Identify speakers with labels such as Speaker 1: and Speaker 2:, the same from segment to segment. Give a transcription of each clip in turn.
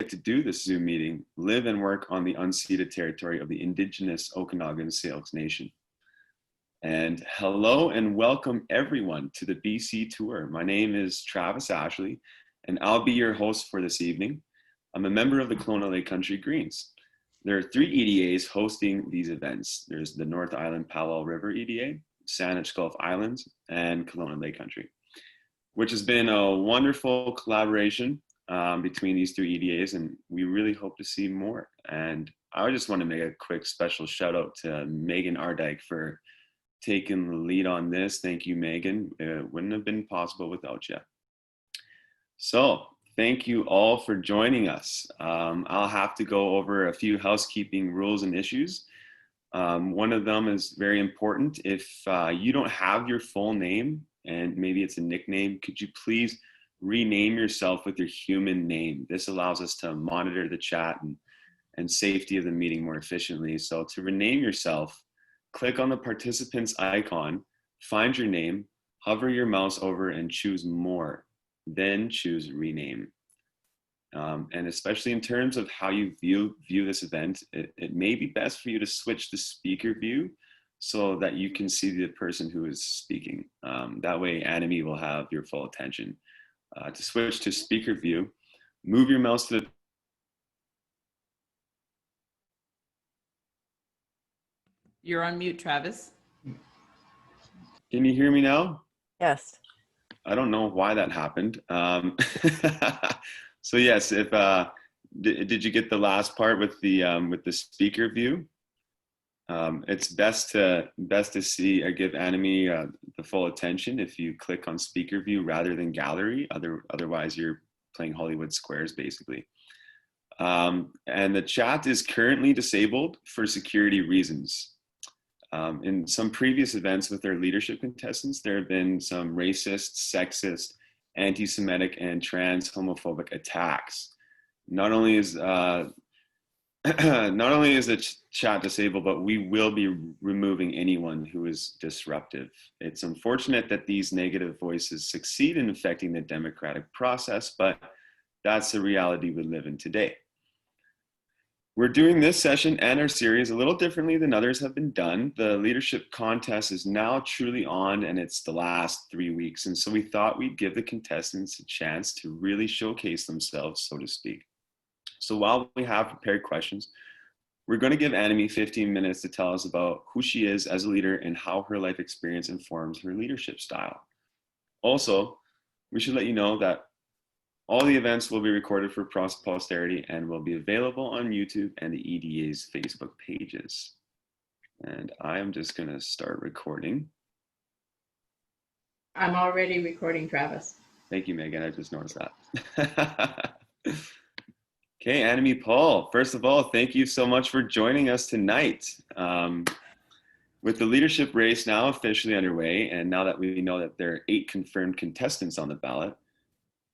Speaker 1: to do this Zoom meeting live and work on the unceded territory of the Indigenous Okanagan Syilx Nation. And hello and welcome everyone to the BC tour. My name is Travis Ashley and I'll be your host for this evening. I'm a member of the Kelowna-Lake Country Greens. There are 3 EDAs hosting these events. There's the North Island Powell River EDA, Saanich Gulf Islands, and Kelowna-Lake Country, which has been a wonderful collaboration between these 3 EDAs, and we really hope to see more. And I just want to make a quick special shout out to Megan Ardyke for taking the lead on this. Thank you, Megan. It wouldn't have been possible without you. So thank you all for joining us. I'll have to go over a few housekeeping rules and issues. One of them is very important. If you don't have your full name, and maybe it's a nickname, could you please rename yourself with your human name? This allows us to monitor the chat and safety of the meeting more efficiently. So to rename yourself, click on the participants icon, find your name, hover your mouse over and choose more, then choose rename. And especially in terms of how you view this event, it may be best for you to switch to speaker view so that you can see the person who is speaking. That way Annamie will have your full attention. To switch to speaker view, move your mouse to the...
Speaker 2: You're on mute, Travis.
Speaker 1: Can you hear me now?
Speaker 3: Yes.
Speaker 1: I don't know why that happened. So yes, if did you get the last part with the speaker view? It's best to see or give Annamie the full attention if you click on speaker view rather than gallery. Otherwise, you're playing Hollywood Squares basically. And the chat is currently disabled for security reasons. In some previous events with our leadership contestants, there have been some racist, sexist, anti-Semitic, and trans homophobic attacks. Not only is the chat disabled, but we will be removing anyone who is disruptive. It's unfortunate that these negative voices succeed in affecting the democratic process, but that's the reality we live in today. We're doing this session and our series a little differently than others have been done. The leadership contest is now truly on and it's the last 3 weeks. And so we thought we'd give the contestants a chance to really showcase themselves, so to speak. So while we have prepared questions, we're going to give Annamie 15 minutes to tell us about who she is as a leader and how her life experience informs her leadership style. Also, we should let you know that all the events will be recorded for posterity and will be available on YouTube and the EDA's Facebook pages. And I am just going to start recording.
Speaker 4: I'm already recording, Travis.
Speaker 1: Thank you, Megan. I just noticed that. Okay, Annamie Paul, first of all, thank you so much for joining us tonight. With the leadership race now officially underway, and now that we know that there are 8 confirmed contestants on the ballot,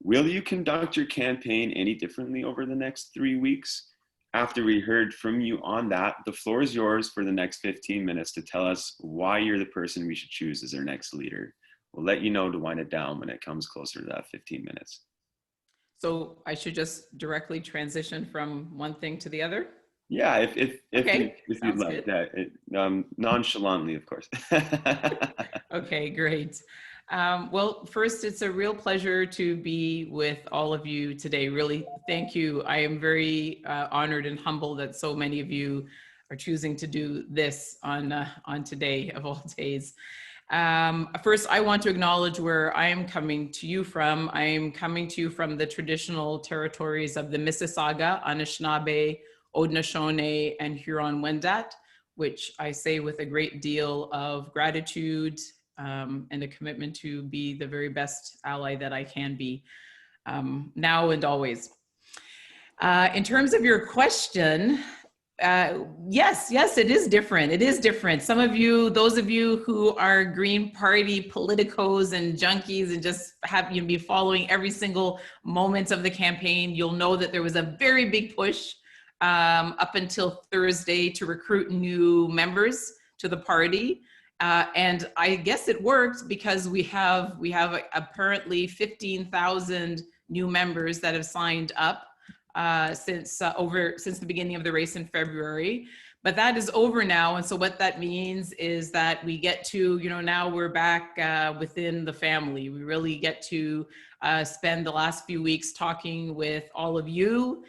Speaker 1: will you conduct your campaign any differently over the next 3 weeks? After we heard from you on that, the floor is yours for the next 15 minutes to tell us why you're the person we should choose as our next leader. We'll let you know to wind it down when it comes closer to that 15 minutes.
Speaker 2: So I should just directly transition from one thing to the other?
Speaker 1: Yeah, if you'd like
Speaker 2: good.
Speaker 1: that, nonchalantly, of course.
Speaker 2: Okay, great. Well, first, it's a real pleasure to be with all of you today. Really, thank you. I am very honored and humbled that so many of you are choosing to do this on today of all days. First, I want to acknowledge where I am coming to you from. I am coming to you from the traditional territories of the Mississauga, Anishinaabe, Haudenosaunee, and Huron-Wendat, which I say with a great deal of gratitude and a commitment to be the very best ally that I can be, now and always. In terms of your question, yes, it is different. It is different. Some of you, those of you who are Green Party politicos and junkies and just have you be following every single moment of the campaign, you'll know that there was a very big push up until Thursday to recruit new members to the party. And I guess it worked because we have apparently 15,000 new members that have signed up since the beginning of the race in February. But that is over now. And so what that means is that we get to, now we're back within the family. We really get to spend the last few weeks talking with all of you,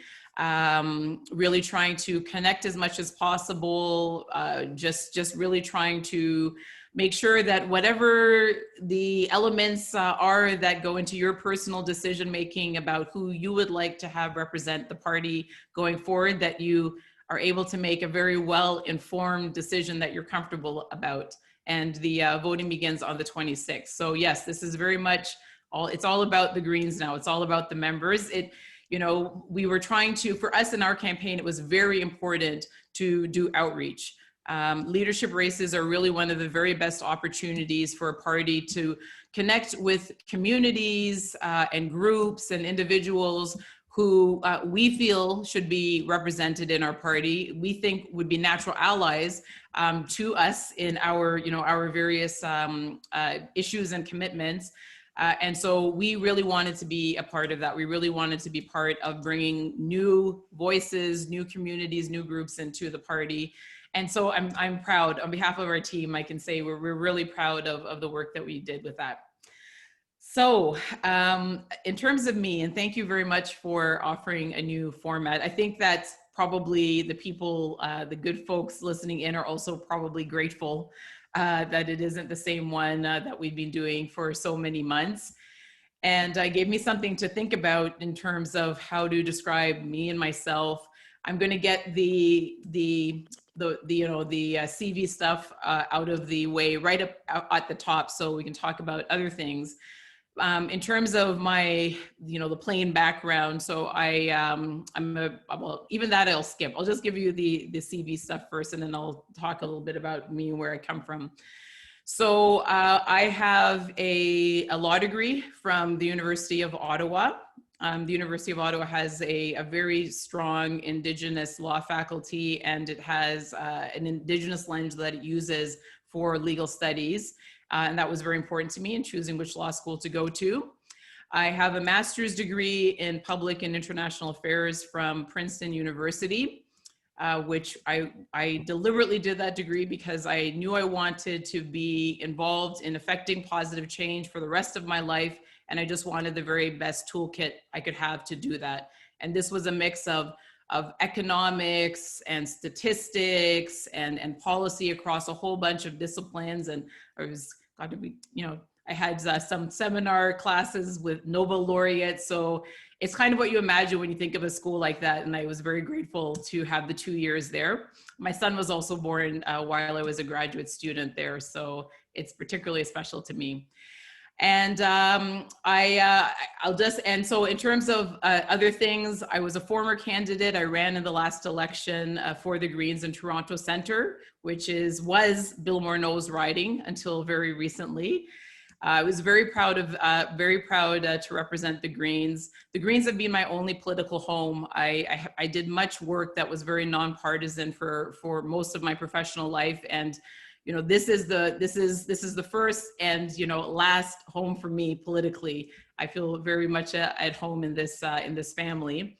Speaker 2: really trying to connect as much as possible, just really trying to make sure that whatever the elements are that go into your personal decision making about who you would like to have represent the party going forward, that you are able to make a very well-informed decision that you're comfortable about. And the voting begins on the 26th. So yes, this is very much it's all about the Greens now. It's all about the members. We were trying to, for us in our campaign, it was very important to do outreach. Leadership races are really one of the very best opportunities for a party to connect with communities and groups and individuals who we feel should be represented in our party, we think would be natural allies to us in our, our various issues and commitments. And so we really wanted to be a part of that. We really wanted to be part of bringing new voices, new communities, new groups into the party. And so I'm proud, on behalf of our team, I can say we're really proud of the work that we did with that. So in terms of me, and thank you very much for offering a new format. I think that probably the people, the good folks listening in are also probably grateful that it isn't the same one that we've been doing for so many months. And gave me something to think about in terms of how to describe me and myself. I'm going to get the CV stuff out of the way right up at the top so we can talk about other things. In terms of my, the plain background, so even that I'll skip. I'll just give you the CV stuff first, and then I'll talk a little bit about me and where I come from. So I have a law degree from the University of Ottawa. The University of Ottawa has a very strong Indigenous law faculty, and it has an Indigenous lens that it uses for legal studies. And that was very important to me in choosing which law school to go to. I have a master's degree in public and international affairs from Princeton University, which I deliberately did that degree because I knew I wanted to be involved in affecting positive change for the rest of my life. And I just wanted the very best toolkit I could have to do that. And this was a mix of economics and statistics and policy across a whole bunch of disciplines. And I had some seminar classes with Nobel laureates. So it's kind of what you imagine when you think of a school like that. And I was very grateful to have the 2 years there. My son was also born while I was a graduate student there. So it's particularly special to me. And so in terms of other things, I was a former candidate. I ran in the last election for the Greens in Toronto Centre, which was Bill Morneau's riding until very recently. I was very proud to represent the Greens. The Greens have been my only political home. I did much work that was very nonpartisan for most of my professional life, and this is the first and last home for me politically. I feel very much at home in this family.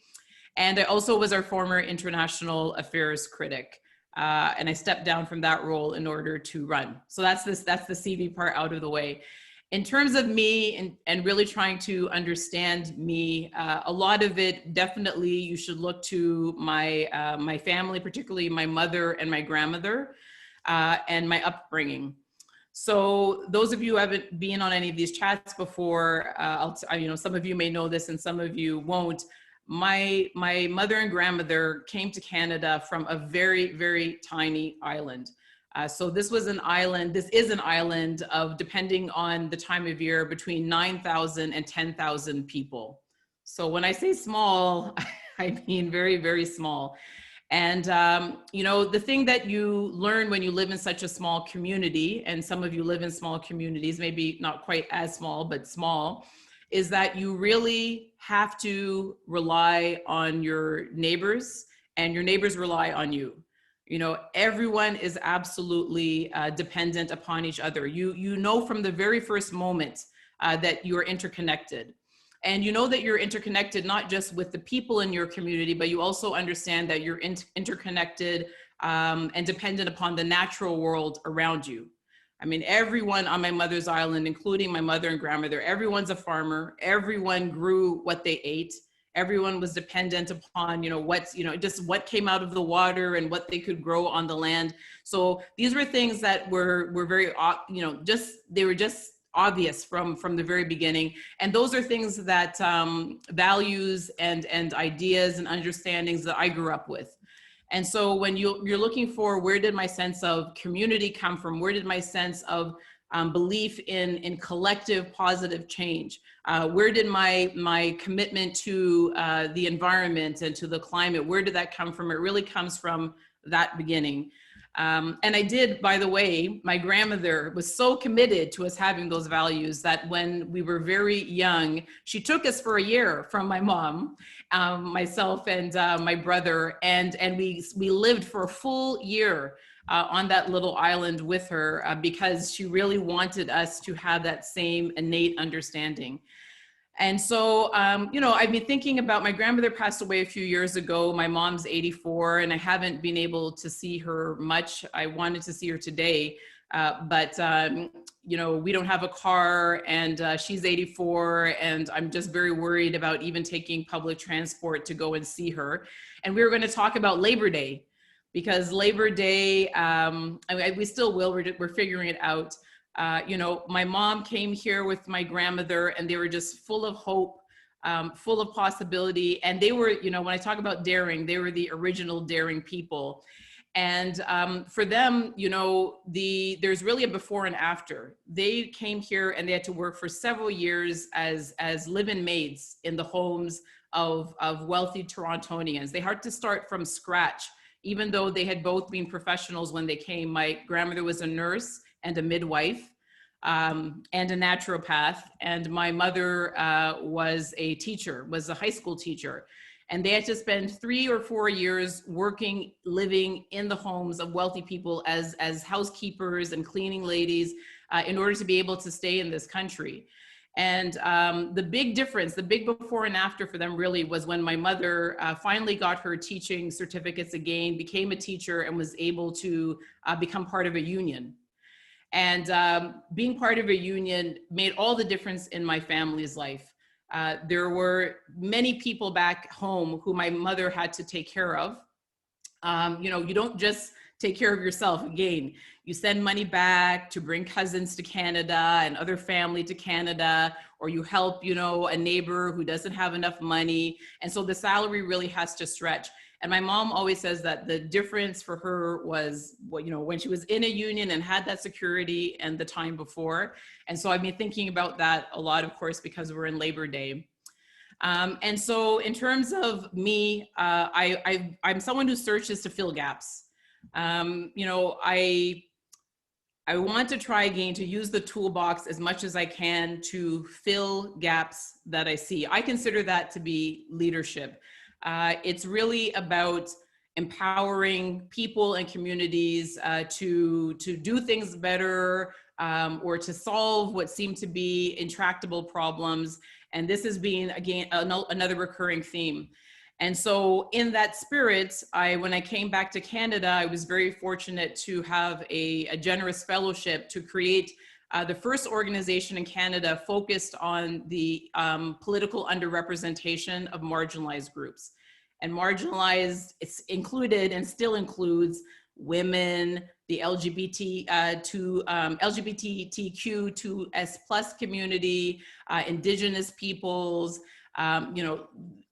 Speaker 2: And I also was our former international affairs critic. And I stepped down from that role in order to run. So that's the CV part out of the way. In terms of me and really trying to understand me, a lot of it definitely you should look to my family, particularly my mother and my grandmother. And my upbringing. So those of you who haven't been on any of these chats before, some of you may know this and some of you won't. My mother and grandmother came to Canada from a very, very tiny island. So this is an island of, depending on the time of year, between 9,000 and 10,000 people. So when I say small, I mean very, very small. And, the thing that you learn when you live in such a small community, and some of you live in small communities, maybe not quite as small, but small, is that you really have to rely on your neighbors, and your neighbors rely on you. Everyone is absolutely dependent upon each other. You know from the very first moment that you are interconnected. And you know that you're interconnected, not just with the people in your community, but you also understand that you're interconnected and dependent upon the natural world around you. I mean, everyone on my mother's island, including my mother and grandmother, everyone's a farmer. Everyone grew what they ate. Everyone was dependent upon, just what came out of the water and what they could grow on the land. So these were things that were very, they were just obvious from the very beginning. And those are things that values and ideas and understandings that I grew up with. And so when you're looking for where did my sense of community come from, where did my sense of belief in collective positive change, where did my commitment to the environment and to the climate, where did that come from? It really comes from that beginning. And I did, by the way, my grandmother was so committed to us having those values that when we were very young, she took us for a year from my mom, myself and my brother, and we lived for a full year on that little island with her because she really wanted us to have that same innate understanding. And so, I've been thinking about, my grandmother passed away a few years ago. My mom's 84, and I haven't been able to see her much. I wanted to see her today, but we don't have a car, and she's 84, and I'm just very worried about even taking public transport to go and see her. And we were going to talk about Labor Day, because Labor Day, we still will, we're figuring it out. My mom came here with my grandmother, and they were just full of hope, full of possibility. And they were, when I talk about daring, they were the original daring people. And for them, there's really a before and after. They came here and they had to work for several years as live-in maids in the homes of wealthy Torontonians. They had to start from scratch, even though they had both been professionals when they came. My grandmother was a nurse and a midwife and a naturopath. And my mother was a teacher, was a high school teacher. And they had to spend 3 or 4 years working, living in the homes of wealthy people as housekeepers and cleaning ladies in order to be able to stay in this country. And the big difference, the big before and after for them really was when my mother finally got her teaching certificates again, became a teacher, and was able to become part of a union. And being part of a union made all the difference in my family's life. There were many people back home who my mother had to take care of. You don't just take care of yourself. Again, you send money back to bring cousins to Canada and other family to Canada, or you help, a neighbor who doesn't have enough money. And so the salary really has to stretch. And my mom always says that the difference for her was, when she was in a union and had that security and the time before. And so I've been thinking about that a lot, of course, because we're in Labor Day. And so in terms of me, I'm someone who searches to fill gaps. I want to try again to use the toolbox as much as I can to fill gaps that I see. I consider that to be leadership. It's really about empowering people and communities to do things better or to solve what seem to be intractable problems. And this has been, again, another recurring theme. And so in that spirit, when I came back to Canada, I was very fortunate to have a generous fellowship to create the first organization in Canada focused on the political underrepresentation of marginalized groups. And marginalized, it's included and still includes women, the LGBTQ2S+ community, Indigenous peoples.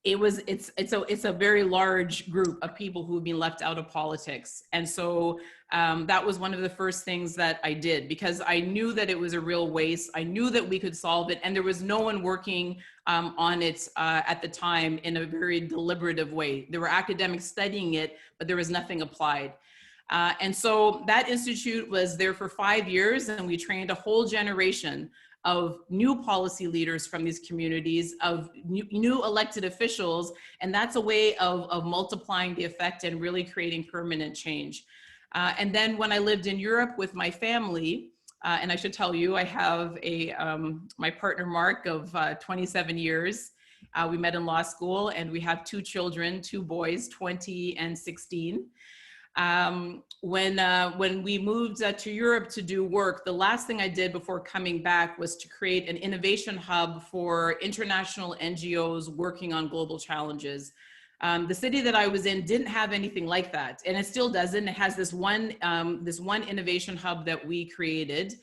Speaker 2: It's a very large group of people who have been left out of politics. And so that was one of the first things that I did, because I knew that it was a real waste. I knew that we could solve it, and there was no one working on it at the time in a very deliberative way. There were academics studying it, but there was nothing applied. And so that institute was there for 5 years, and we trained a whole generation of new policy leaders from these communities, of new elected officials. And that's a way of multiplying the effect and really creating permanent change. And then when I lived in Europe with my family, And I should tell you, I have my partner, Mark, of 27 years. We met in law school, and we have 2 children, 2 boys, 20 and 16. When we moved to Europe to do work, the last thing I did before coming back was to create an innovation hub for international NGOs working on global challenges. The city that I was in didn't have anything like that, and it still doesn't. It has this one innovation hub that we created,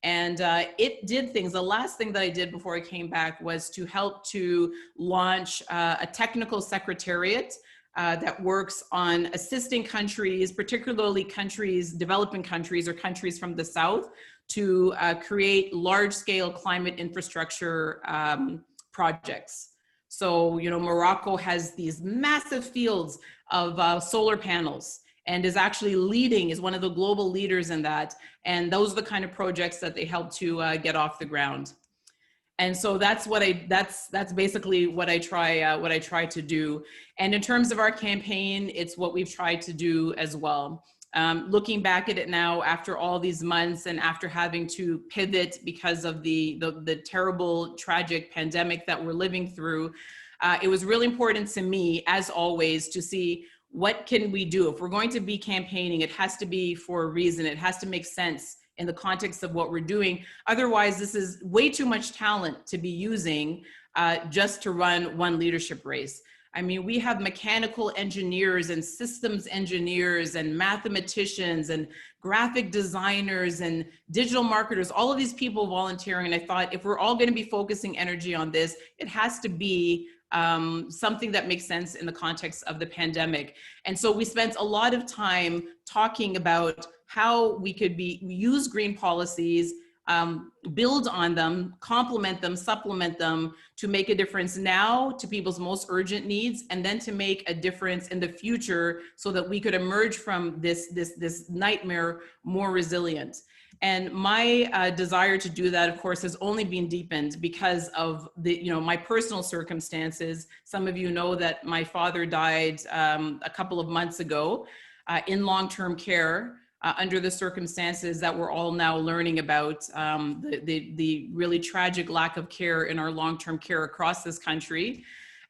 Speaker 2: and it did things. The last thing that I did before I came back was to help to launch a technical secretariat that works on assisting countries, particularly developing countries or countries from the South, to create large-scale climate infrastructure projects. So, Morocco has these massive fields of solar panels and is actually is one of the global leaders in that. And those are the kind of projects that they help to get off the ground. And so that's basically what I try to do. And in terms of our campaign, it's what we've tried to do as well. Looking back at it now, after all these months and after having to pivot because of the terrible, tragic pandemic that we're living through, it was really important to me, as always, to see what can we do. If we're going to be campaigning, it has to be for a reason. It has to make sense in the context of what we're doing. Otherwise, this is way too much talent to be using just to run one leadership race. I mean, we have mechanical engineers and systems engineers and mathematicians and graphic designers and digital marketers, all of these people volunteering. And I thought, if we're all going to be focusing energy on this, it has to be something that makes sense in the context of the pandemic. And so we spent a lot of time talking about how we could use green policies, build on them, complement them, supplement them to make a difference now to people's most urgent needs, and then to make a difference in the future so that we could emerge from this nightmare more resilient. And my desire to do that, of course, has only been deepened because of my personal circumstances. Some of you know that my father died a couple of months ago in long-term care. Under the circumstances that we're all now learning about, the really tragic lack of care in our long-term care across this country.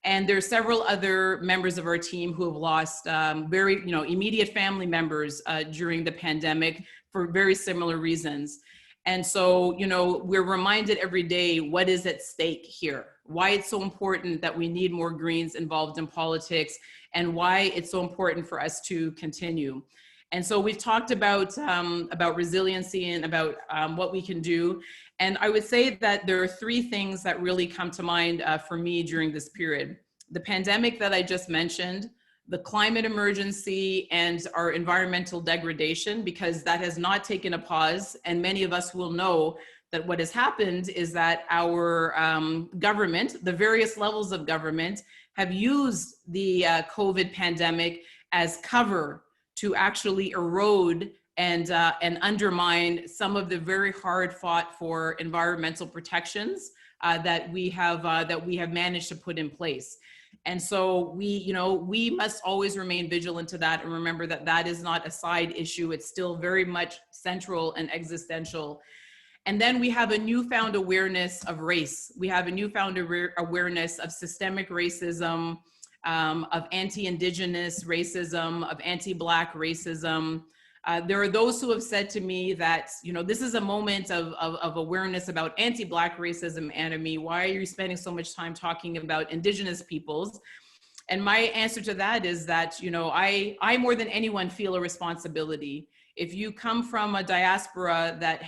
Speaker 2: And there are several other members of our team who have lost very immediate family members during the pandemic for very similar reasons. And so, we're reminded every day what is at stake here, why it's so important that we need more Greens involved in politics, and why it's so important for us to continue. And so we've talked about resiliency and about what we can do. And I would say that there are 3 things that really come to mind for me during this period. The pandemic that I just mentioned, the climate emergency, and our environmental degradation, because that has not taken a pause. And many of us will know that what has happened is that our government, the various levels of government, have used the COVID pandemic as cover to actually erode and undermine some of the very hard fought for environmental protections that we have managed to put in place. And so we must always remain vigilant to that and remember that that is not a side issue. It's still very much central and existential. And then we have a newfound awareness of race. We have a newfound awareness of systemic racism, of anti-Indigenous racism, of anti-Black racism. There are those who have said to me that, this is a moment of awareness about anti-Black racism, Annamie. Why are you spending so much time talking about Indigenous peoples? And my answer to that is that, I more than anyone feel a responsibility. If you come from a diaspora that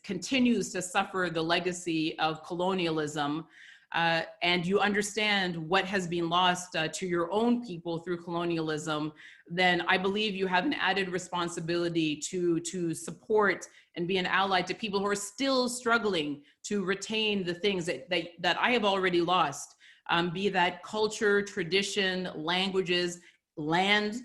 Speaker 2: continues to suffer the legacy of colonialism, and you understand what has been lost to your own people through colonialism, then I believe you have an added responsibility to support and be an ally to people who are still struggling to retain the things that I have already lost, be that culture, tradition, languages, land.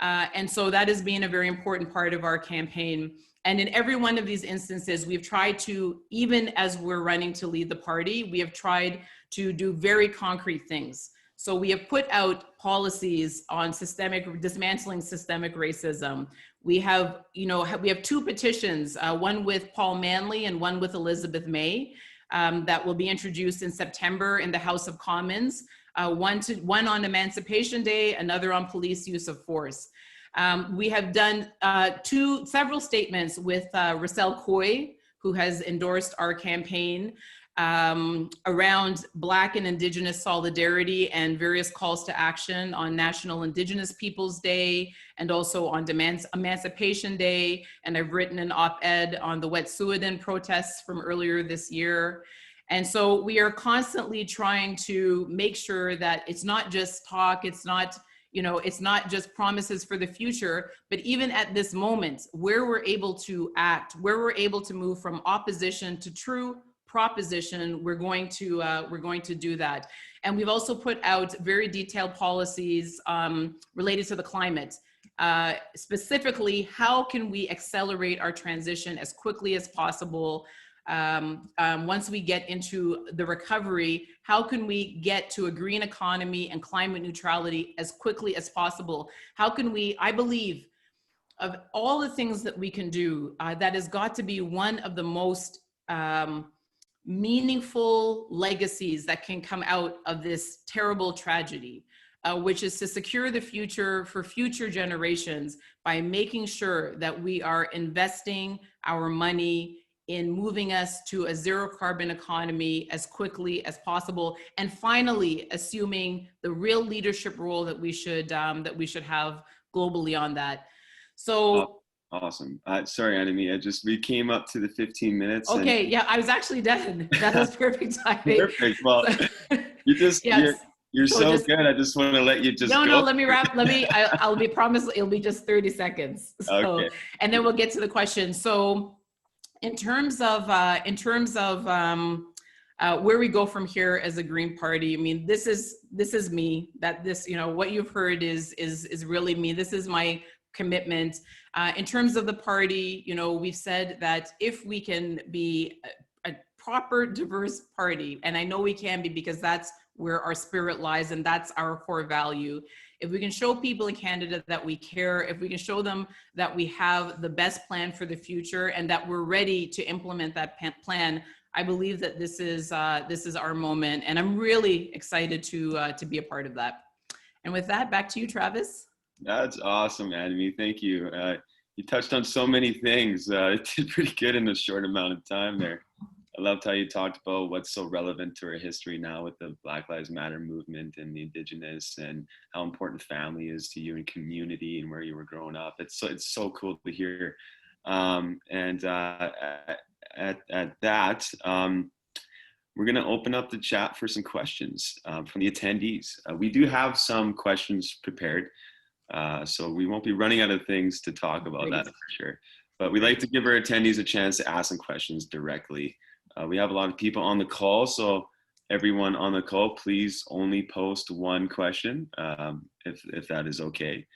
Speaker 2: And so that has been a very important part of our campaign. And in every one of these instances, we've tried to, even as we're running to lead the party, we have tried to do very concrete things. So we have put out policies on dismantling systemic racism. We have, we have two petitions, one with Paul Manley and one with Elizabeth May, that will be introduced in September in the House of Commons. One on Emancipation Day, another on police use of force. We have done several statements with Russell Coy, who has endorsed our campaign around Black and Indigenous solidarity and various calls to action on National Indigenous Peoples Day and also on Emancipation Day. And I've written an op-ed on the Wet'suwet'en protests from earlier this year. And so we are constantly trying to make sure that it's not just talk, it's not just promises for the future, but even at this moment, where we're able to act, where we're able to move from opposition to true proposition, we're going to do that. And we've also put out very detailed policies related to the climate. Specifically, how can we accelerate our transition as quickly as possible? Once we get into the recovery, how can we get to a green economy and climate neutrality as quickly as possible? How can we, I believe, of all the things that we can do, that has got to be one of the most meaningful legacies that can come out of this terrible tragedy, which is to secure the future for future generations by making sure that we are investing our money in moving us to a zero carbon economy as quickly as possible, and finally assuming the real leadership role that we should have globally on that. So.
Speaker 1: Awesome. Sorry, Annamie, we came up to the 15 minutes.
Speaker 2: Okay, yeah, I was actually done. That was perfect timing.
Speaker 1: Perfect. Well, yes. You're so good. I just want to let you just go.
Speaker 2: No, let me wrap. I'll be promised it'll be just 30 seconds. So, okay. And then we'll get to the question. So in terms of where we go from here as a Green Party, I mean, this is me. What you've heard is really me. This is my commitment. In terms of the party, we've said that if we can be a proper, diverse party, and I know we can be because that's where our spirit lies and that's our core value. If we can show people in Canada that we care, if we can show them that we have the best plan for the future and that we're ready to implement that plan, I believe that this is our moment, and I'm really excited to be a part of that. And with that, back to you, Travis.
Speaker 1: That's awesome, Annamie. Thank you. You touched on so many things. It did pretty good in a short amount of time there. I loved how you talked about what's so relevant to our history now with the Black Lives Matter movement and the Indigenous, and how important family is to you and community and where you were growing up. It's so cool to hear. At that, we're going to open up the chat for some questions from the attendees. We do have some questions prepared, so we won't be running out of things to talk about. Great. That for sure. But we like to give our attendees a chance to ask some questions directly. We have a lot of people on the call, so everyone on the call, please only post one question, if that is okay.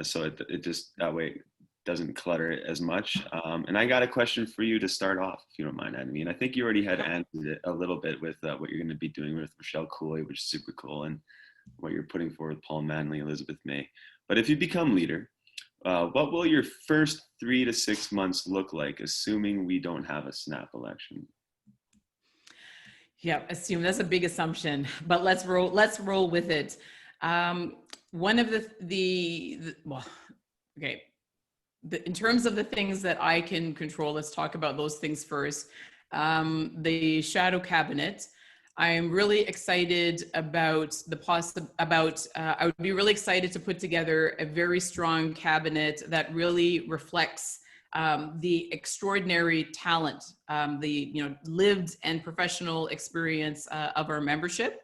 Speaker 1: So it just, that way it doesn't clutter it as much. And I got a question for you to start off, if you don't mind, Annamie. And I think you already had answered it a little bit with what you're going to be doing with Rochelle Cooley, which is super cool, and what you're putting forward with Paul Manley, Elizabeth May. But if you become leader, what will your first 3 to 6 months look like, assuming we don't have a snap election?
Speaker 2: Yeah, assume, that's a big assumption, but let's roll with it. One of in terms of the things that I can control, let's talk about those things first. The shadow cabinet. I'm really excited about I would be really excited to put together a very strong cabinet that really reflects the extraordinary talent, the lived and professional experience of our membership.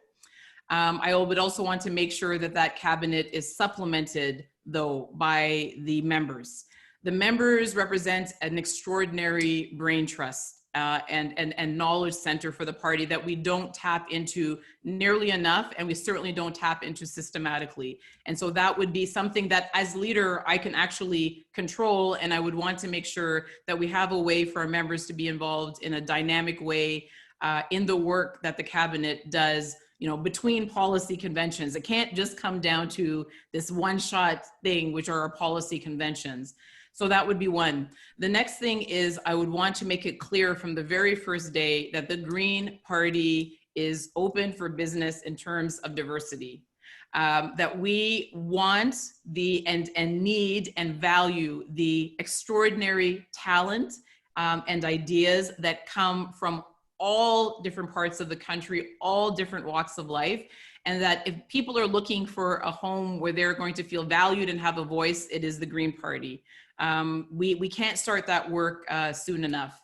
Speaker 2: I would also want to make sure that cabinet is supplemented, though, by the members. The members represent an extraordinary brain trust and knowledge center for the party that we don't tap into nearly enough, and we certainly don't tap into systematically. And so that would be something that as leader I can actually control, and I would want to make sure that we have a way for our members to be involved in a dynamic way in the work that the cabinet does, between policy conventions. It can't just come down to this one-shot thing, which are our policy conventions. So that would be one. The next thing is I would want to make it clear from the very first day that the Green Party is open for business in terms of diversity. That we want and need and value the extraordinary talent and ideas that come from all different parts of the country, all different walks of life. And that if people are looking for a home where they're going to feel valued and have a voice, it is the Green Party. We can't start that work soon enough.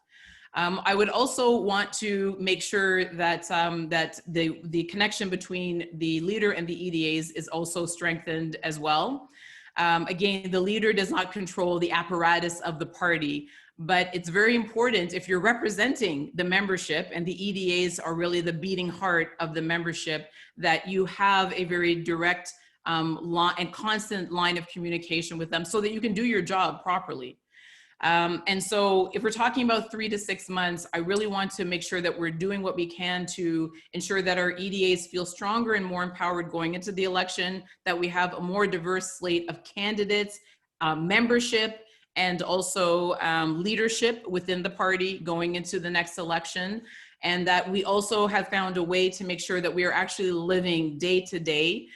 Speaker 2: I would also want to make sure that that the connection between the leader and the EDAs is also strengthened as well. Again, the leader does not control the apparatus of the party, but it's very important if you're representing the membership, and the EDAs are really the beating heart of the membership, that you have a very direct and constant line of communication with them so that you can do your job properly. And so if we're talking about 3 to 6 months, I really want to make sure that we're doing what we can to ensure that our EDAs feel stronger and more empowered going into the election, that we have a more diverse slate of candidates, membership, and also leadership within the party going into the next election. And that we also have found a way to make sure that we are actually living day to day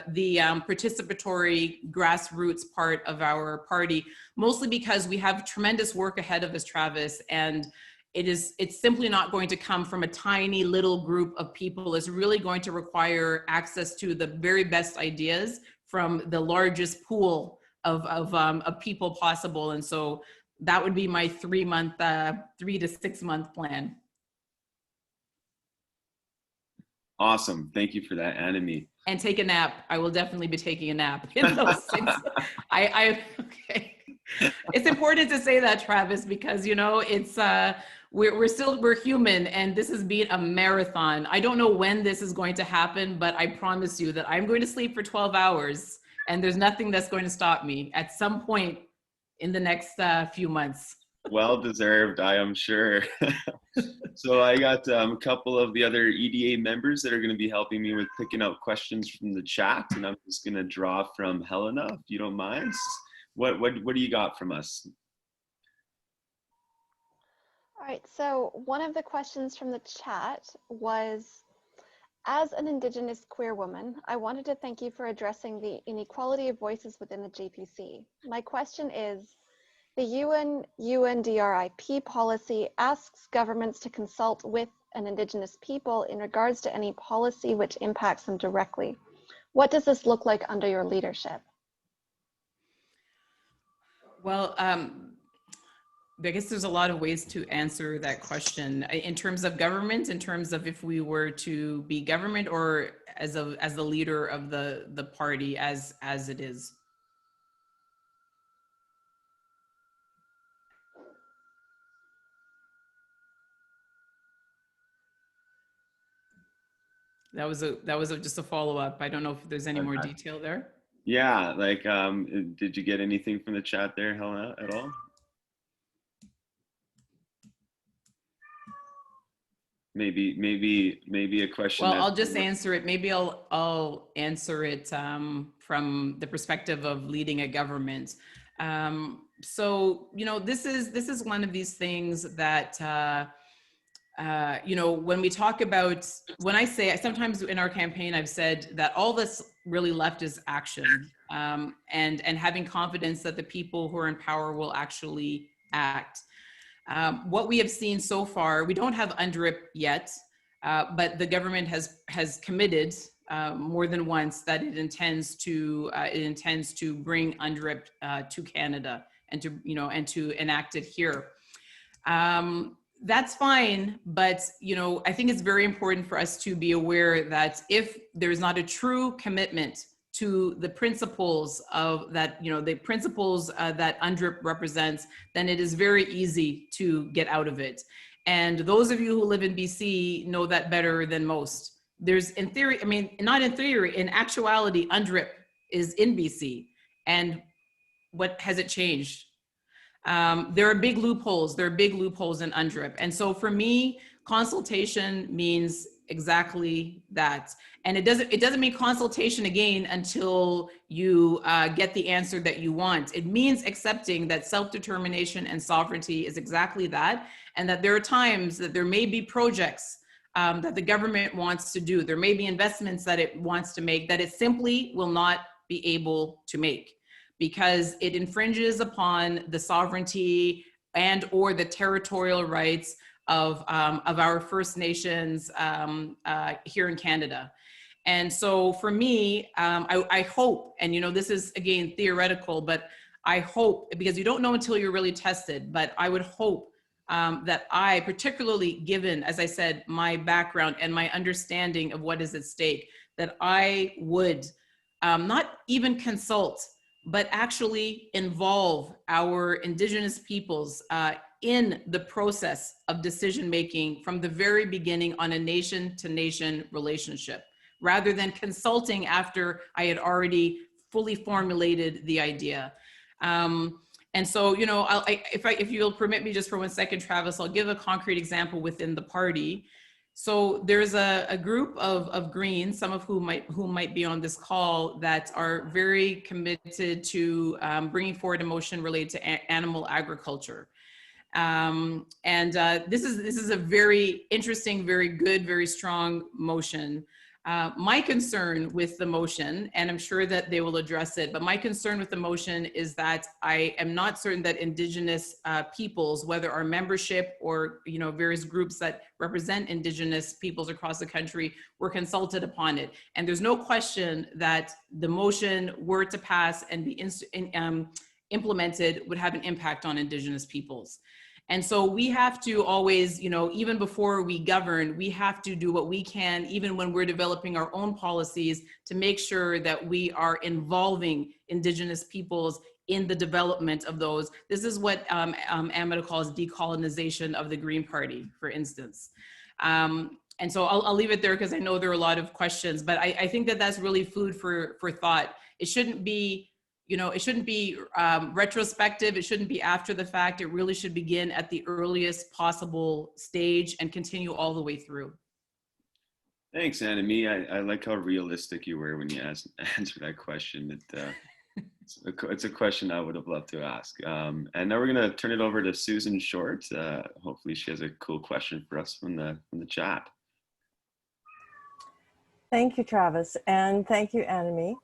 Speaker 2: the participatory grassroots part of our party, mostly because we have tremendous work ahead of us, Travis, and it's simply not going to come from a tiny little group of people. It's really going to require access to the very best ideas from the largest pool of people possible. And so that would be my 3 to 6 month plan.
Speaker 1: Awesome. Thank you for that, Annamie.
Speaker 2: And take a nap. I will definitely be taking a nap in those 6. Okay. It's important to say that, Travis, because it's we're human, and this has been a marathon. I don't know when this is going to happen, but I promise you that I'm going to sleep for 12 hours, and there's nothing that's going to stop me at some point in the next few months.
Speaker 1: Well deserved, I am sure. So I got a couple of the other EDA members that are going to be helping me with picking out questions from the chat, and I'm just going to draw from Helena, if you don't mind. What do you got from us?
Speaker 3: All right, so one of the questions from the chat was, as an Indigenous queer woman, I wanted to thank you for addressing the inequality of voices within the JPC. My question is, the UNDRIP policy asks governments to consult with an Indigenous people in regards to any policy which impacts them directly. What does this look like under your leadership?
Speaker 2: Well, I guess there's a lot of ways to answer that question. In terms of government, in terms of if we were to be government, or as the leader of the party as it is. That was just a follow-up. I don't know if there's any more detail there.
Speaker 1: Yeah, like, did you get anything from the chat there, Helena, at all? Maybe a question.
Speaker 2: Well, I'll just answer it. Maybe I'll answer it from the perspective of leading a government. So this is one of these things that. When we talk about, sometimes in our campaign, I've said that all that's really left is action, and having confidence that the people who are in power will actually act. What we have seen so far, we don't have UNDRIP yet, but the government has committed more than once that it intends to bring UNDRIP to Canada and to enact it here. That's fine, but I think it's very important for us to be aware that if there's not a true commitment to the principles that UNDRIP represents, then it is very easy to get out of it. And those of you who live in BC know that better than most. There's, in theory, not in theory, in actuality, UNDRIP is in BC. And what has it changed? There are big loopholes. There are big loopholes in UNDRIP. And so for me, consultation means exactly that. And it doesn't mean consultation again until you get the answer that you want. It means accepting that self-determination and sovereignty is exactly that, and that there are times that there may be projects that the government wants to do. There may be investments that it wants to make that it simply will not be able to make because it infringes upon the sovereignty and or the territorial rights of our First Nations here in Canada. And so for me, I hope, and this is again theoretical, but I hope, because you don't know until you're really tested, but I would hope that I, particularly given, as I said, my background and my understanding of what is at stake, that I would not even consult, but actually involve our Indigenous peoples in the process of decision-making from the very beginning on a nation-to-nation relationship, rather than consulting after I had already fully formulated the idea. And so, if you'll permit me just for 1 second, Travis, I'll give a concrete example within the party. So there's a group of Greens, some of whom might be on this call, that are very committed to bringing forward a motion related to animal agriculture. This is a very interesting, very good, very strong motion. My concern with the motion, and I'm sure that they will address it, but my concern with the motion is that I am not certain that Indigenous peoples, whether our membership or various groups that represent Indigenous peoples across the country, were consulted upon it. And there's no question that the motion, were to pass and be implemented, would have an impact on Indigenous peoples. And so we have to always, even before we govern, we have to do what we can, even when we're developing our own policies, to make sure that we are involving Indigenous peoples in the development of those. This is what Amita calls decolonization of the Green Party, for instance. And so I'll leave it there because I know there are a lot of questions, but I think that that's really food for thought. It shouldn't be it shouldn't be retrospective. It shouldn't be after the fact. It really should begin at the earliest possible stage and continue all the way through.
Speaker 1: Thanks, Annamie. I like how realistic you were when you answered that question. It's a question I would have loved to ask. And now we're going to turn it over to Susan Short. Hopefully she has a cool question for us from the chat.
Speaker 5: Thank you, Travis, and thank you, Annamie.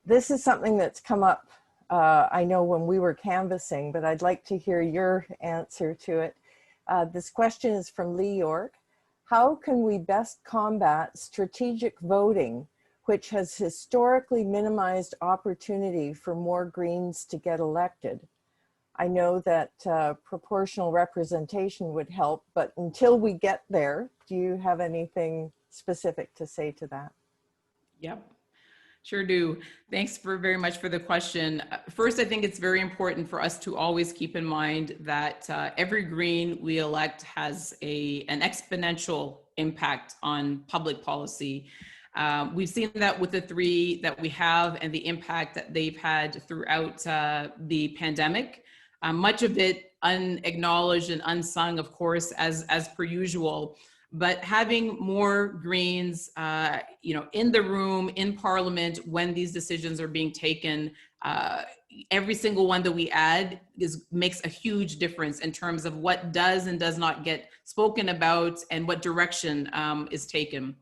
Speaker 5: This is something that's come up, I know, when we were canvassing, but I'd like to hear your answer to it. This question is from Lee York. How can we best combat strategic voting, which has historically minimized opportunity for more Greens to get elected? I know that proportional representation would help, but until we get there, do you have anything specific to say to that?
Speaker 2: Yep. Sure do. Thanks very much for the question. First, I think it's very important for us to always keep in mind that every Green we elect has an exponential impact on public policy. We've seen that with the three that we have and the impact that they've had throughout the pandemic. Much of it unacknowledged and unsung, of course, as per usual. But having more Greens, in the room, in Parliament, when these decisions are being taken, every single one that we add makes a huge difference in terms of what does and does not get spoken about and what direction is taken.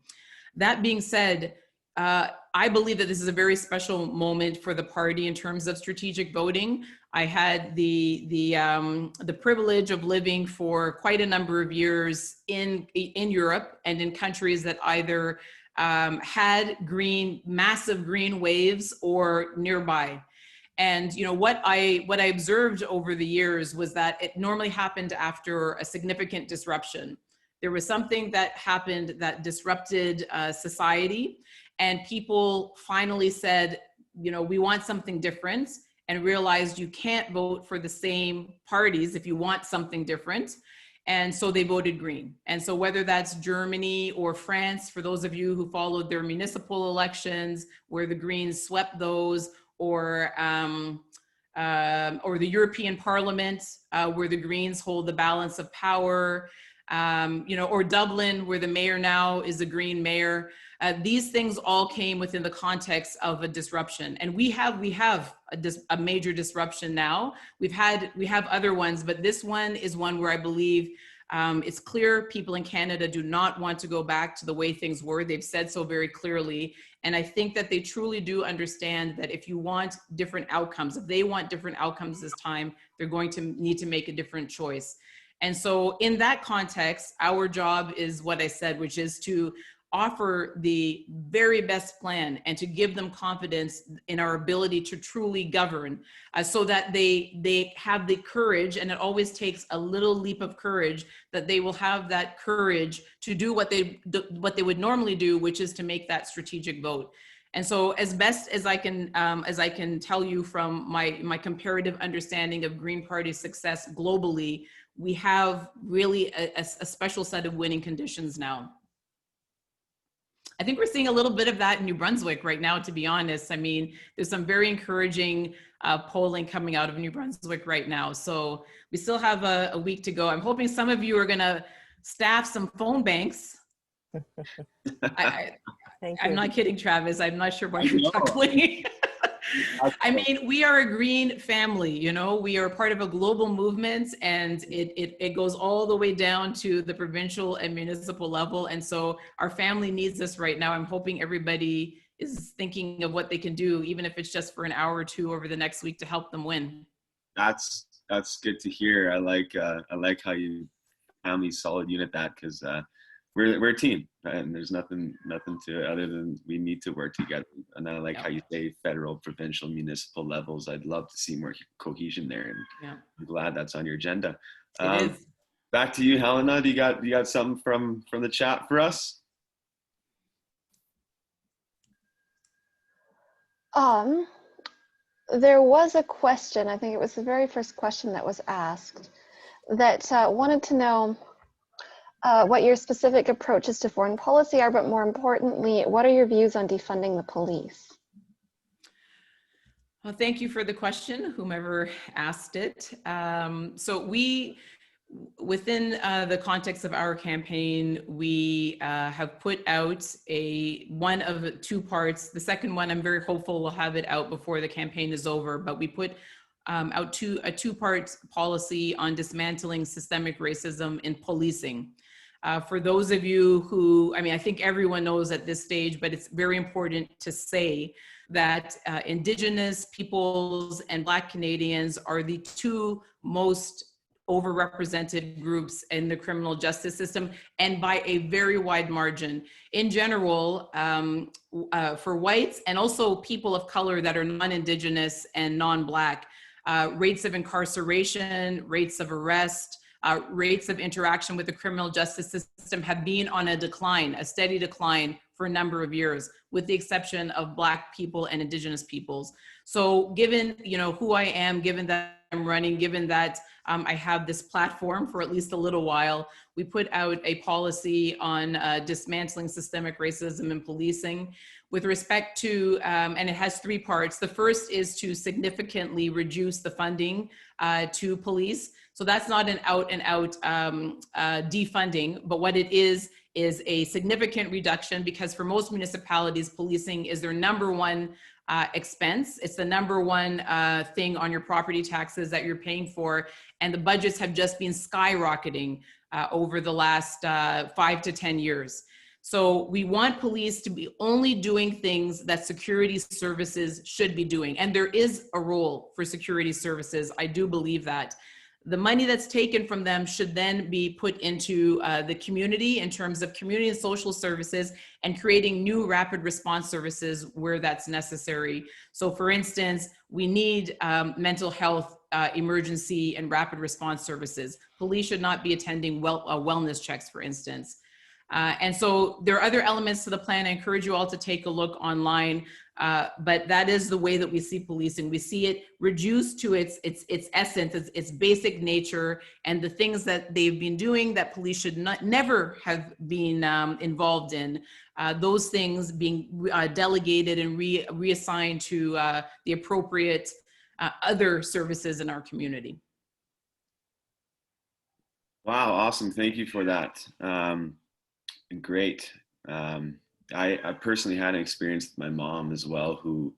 Speaker 2: That being said, I believe that this is a very special moment for the party in terms of strategic voting. I had the privilege of living for quite a number of years in Europe and in countries that either had massive green waves or nearby. And what I observed over the years was that it normally happened after a significant disruption. There was something that happened that disrupted society, and people finally said, we want something different, and realized you can't vote for the same parties if you want something different. And so they voted Green. And so whether that's Germany or France, for those of you who followed their municipal elections, where the Greens swept those, or the European Parliament, where the Greens hold the balance of power, or Dublin, where the mayor now is a Green mayor. These things all came within the context of a disruption, and we have a major disruption now. We have other ones, but this one is one where I believe it's clear people in Canada do not want to go back to the way things were. They've said so very clearly, and I think that they truly do understand that if you want different outcomes, if they want different outcomes this time, they're going to need to make a different choice. And so in that context, our job is what I said, which is to offer the very best plan and to give them confidence in our ability to truly govern, so that they have the courage, and it always takes a little leap of courage, that they will have that courage to do what they would normally do, which is to make that strategic vote. And so as best as I can tell you from my comparative understanding of Green Party success globally, we have really a special set of winning conditions now. I think we're seeing a little bit of that in New Brunswick right now, to be honest. I mean, there's some very encouraging polling coming out of New Brunswick right now. So we still have a week to go. I'm hoping some of you are gonna staff some phone banks. I'm not kidding, Travis. I'm not sure why you're chuckling. I mean, we are a green family, we are part of a global movement, and it goes all the way down to the provincial and municipal level. And so our family needs us right now. I'm hoping everybody is thinking of what they can do, even if it's just for an hour or two over the next week, to help them win.
Speaker 1: That's good to hear. I like how you family solid unit that, because we're a team, and there's nothing to it other than we need to work together. And I like how you say federal, provincial, municipal levels. I'd love to see more cohesion there, and I'm glad that's on your agenda.
Speaker 2: It is.
Speaker 1: Back to you, Helena. Do you got something from the chat for us?
Speaker 3: There was a question, I think it was the very first question that was asked, that wanted to know what your specific approaches to foreign policy are, but more importantly, what are your views on defunding the police?
Speaker 2: Well, thank you for the question, whomever asked it. So we, within the context of our campaign, we have put out one of two parts. The second one, I'm very hopeful we'll have it out before the campaign is over, but we put out a two-part policy on dismantling systemic racism in policing. For those of you who, I think everyone knows at this stage, but it's very important to say that Indigenous peoples and Black Canadians are the two most overrepresented groups in the criminal justice system, and by a very wide margin. In general, for whites and also people of color that are non-Indigenous and non-Black, rates of incarceration, rates of arrest, rates of interaction with the criminal justice system have been on a decline, a steady decline for a number of years, with the exception of Black people and Indigenous peoples. So given who I am, given that I'm running, given that I have this platform for at least a little while, we put out a policy on dismantling systemic racism in policing with respect to, and it has three parts. The first is to significantly reduce the funding to police. So that's not an out and out defunding, but what it is a significant reduction, because for most municipalities, policing is their number one expense. It's the number one thing on your property taxes that you're paying for. And the budgets have just been skyrocketing over the last 5 to 10 years. So we want police to be only doing things that security services should be doing. And there is a role for security services. I do believe that. The money that's taken from them should then be put into the community in terms of community and social services, and creating new rapid response services where that's necessary. So for instance, we need mental health emergency and rapid response services. Police should not be attending wellness checks, for instance. And so there are other elements to the plan. I encourage you all to take a look online, but that is the way that we see policing. We see it reduced to its essence, its basic nature, and the things that they've been doing that police should never have been involved in. Those things being delegated and reassigned to the appropriate other services in our community.
Speaker 1: Wow, awesome. Thank you for that. Great. I personally had an experience with my mom as well, who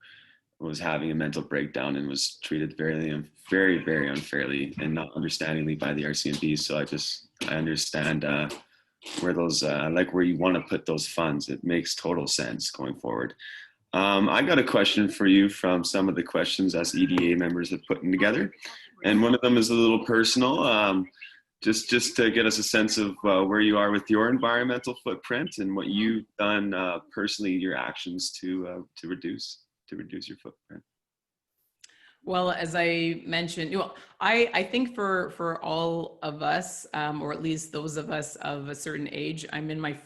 Speaker 1: was having a mental breakdown and was treated very unfairly and not understandingly by the RCMP. So I understand where those, like where you want to put those funds. It makes total sense going forward. I got a question for you from some of the questions us EDA members have put together. And one of them is a little personal. Just to get us a sense of where you are with your environmental footprint and what you've done personally, your actions to reduce your footprint.
Speaker 2: Well, as I mentioned, I think for all of us, or at least those of us of a certain age, I'm in my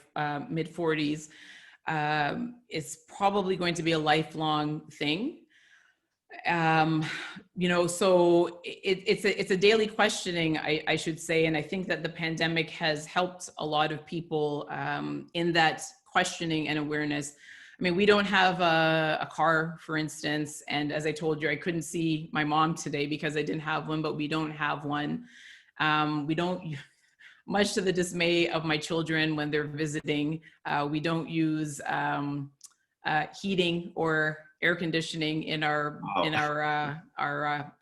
Speaker 2: mid 40s. It's probably going to be a lifelong thing. So it's a daily questioning, I should say. And I think that the pandemic has helped a lot of people in that questioning and awareness. I mean, we don't have a car, for instance. And as I told you, I couldn't see my mom today because I didn't have one, but we don't have one. We don't, much to the dismay of my children when they're visiting, we don't use heating or air conditioning in our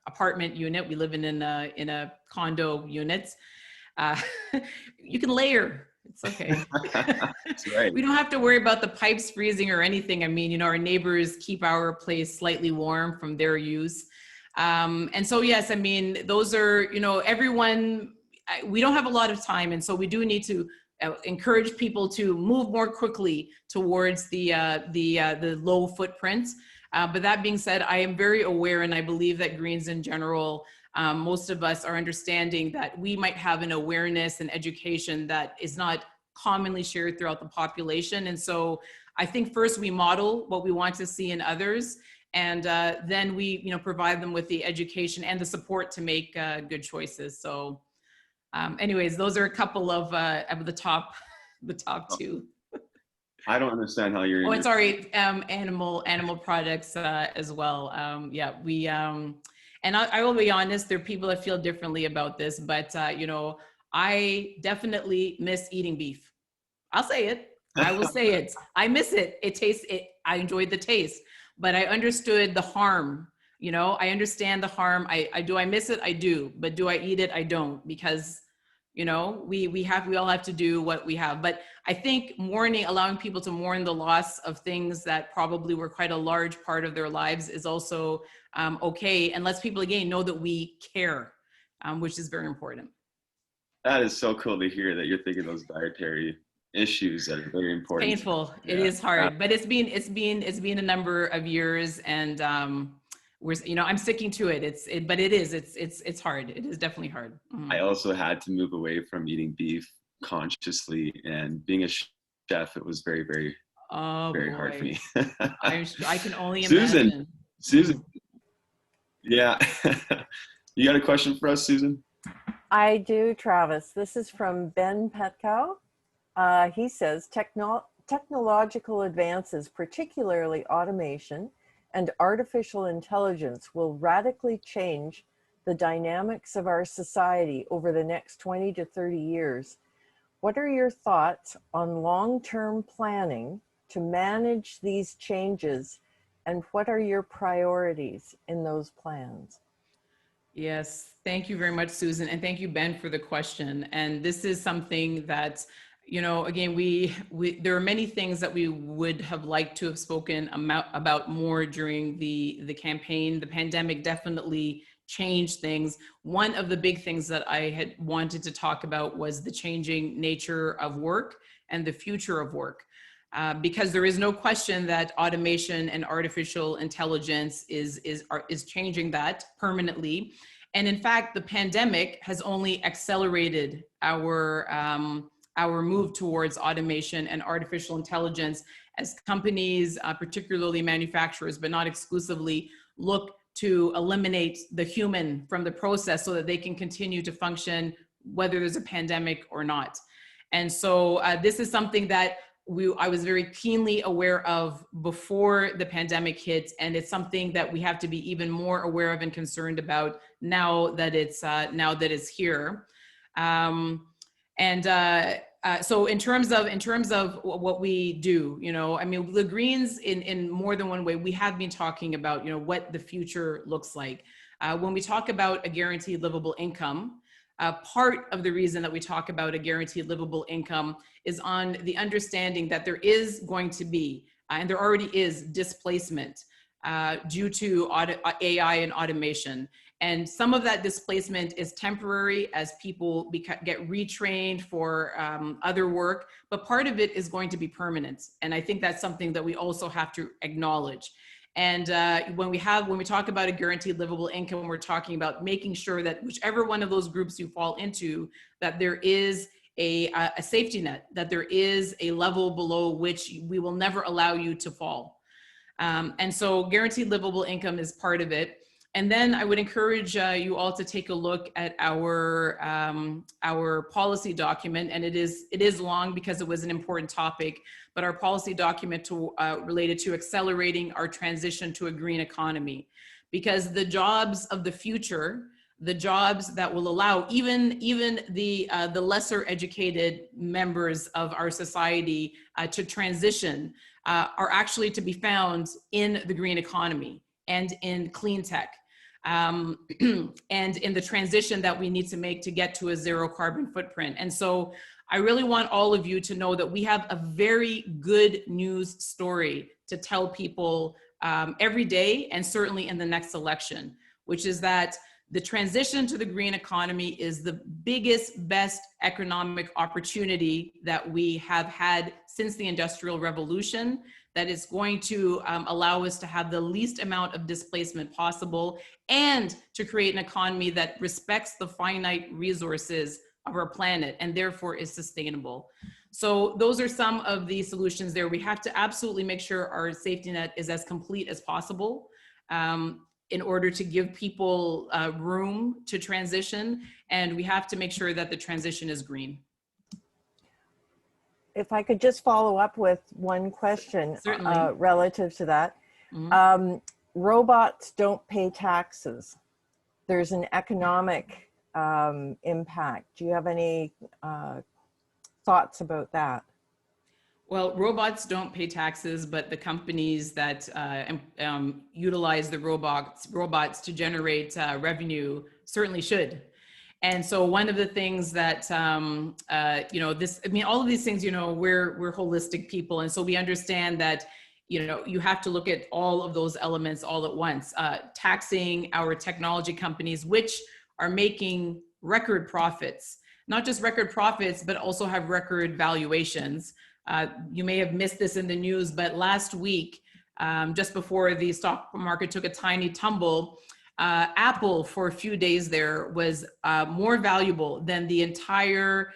Speaker 2: apartment unit. We live in a condo unit. You can layer. It's okay.
Speaker 1: That's right.
Speaker 2: We don't have to worry about the pipes freezing or anything. I mean, our neighbors keep our place slightly warm from their use. And so, yes, I mean, those are, everyone, we don't have a lot of time. And so we do need to encourage people to move more quickly towards the low footprint. But that being said, I am very aware, and I believe that Greens in general, most of us are understanding that we might have an awareness and education that is not commonly shared throughout the population. And so I think first we model what we want to see in others, and then we provide them with the education and the support to make good choices. So anyways, those are a couple of the top two.
Speaker 1: I don't understand how you're.
Speaker 2: Oh, and sorry, animal products as well. Yeah, we and I will be honest, there are people that feel differently about this, but I definitely miss eating beef. I'll say it. I will say it. I miss it. It tastes it. I enjoyed the taste, but I understood the harm. I understand the harm. I miss it. I do, but do I eat it? I don't, because we all have to do what we have. But I think allowing people to mourn the loss of things that probably were quite a large part of their lives is also okay, and lets people again know that we care, which is very important.
Speaker 1: That is so cool to hear that you're thinking those dietary issues that are very important.
Speaker 2: Painful. Yeah. It is hard, but it's been a number of years, and I'm sticking to it. But it's hard. It is definitely hard. Mm-hmm.
Speaker 1: I also had to move away from eating beef consciously, and being a chef, it was very, very, very hard for me.
Speaker 2: I can only imagine.
Speaker 1: Susan, yeah. You got a question for us, Susan?
Speaker 5: I do, Travis. This is from Ben Petkow. He says, technological advances, particularly automation and artificial intelligence, will radically change the dynamics of our society over the next 20 to 30 years. What are your thoughts on long-term planning to manage these changes, and what are your priorities in those plans?
Speaker 2: Yes, thank you very much, Susan. And thank you, Ben, for the question. And this is something that, again, there are many things that we would have liked to have spoken about more during the campaign. The pandemic definitely changed things. One of the big things that I had wanted to talk about was the changing nature of work and the future of work. Because there is no question that automation and artificial intelligence is changing that permanently. And in fact, the pandemic has only accelerated our move towards automation and artificial intelligence as companies, particularly manufacturers, but not exclusively, look to eliminate the human from the process so that they can continue to function whether there's a pandemic or not. And so this is something that I was very keenly aware of before the pandemic hit, and it's something that we have to be even more aware of and concerned about now that it's here. So in terms of what we do, I mean, the Greens in more than one way, we have been talking about, what the future looks like. When we talk about a guaranteed livable income, part of the reason that we talk about a guaranteed livable income is on the understanding that there is going to be, and there already is, displacement due to AI and automation. And some of that displacement is temporary as people get retrained for other work, but part of it is going to be permanent. And I think that's something that we also have to acknowledge. And when we talk about a guaranteed livable income, we're talking about making sure that whichever one of those groups you fall into, that there is a safety net, that there is a level below which we will never allow you to fall. And so guaranteed livable income is part of it. And then I would encourage you all to take a look at our policy document, and it is long because it was an important topic, but our policy document related to accelerating our transition to a green economy, because the jobs of the future, the jobs that will allow even the lesser educated members of our society to transition are actually to be found in the green economy and in clean tech, and in the transition that we need to make to get to a zero carbon footprint. And so I really want all of you to know that we have a very good news story to tell people every day, and certainly in the next election, which is that the transition to the green economy is the biggest, best economic opportunity that we have had since the Industrial Revolution, that is going to allow us to have the least amount of displacement possible and to create an economy that respects the finite resources of our planet and therefore is sustainable. So those are some of the solutions there. We have to absolutely make sure our safety net is as complete as possible in order to give people room to transition. And we have to make sure that the transition is green.
Speaker 5: If I could just follow up with one question relative to that. Mm-hmm. Robots don't pay taxes. There's an economic impact. Do you have any thoughts about that?
Speaker 2: Well, robots don't pay taxes, but the companies that utilize the robots to generate revenue certainly should. And so one of the things that, all of these things, we're holistic people. And so we understand that, you have to look at all of those elements all at once. Taxing our technology companies, which are making record profits, not just record profits, but also have record valuations. You may have missed this in the news, but last week, just before the stock market took a tiny tumble, Apple for a few days there was more valuable than the entire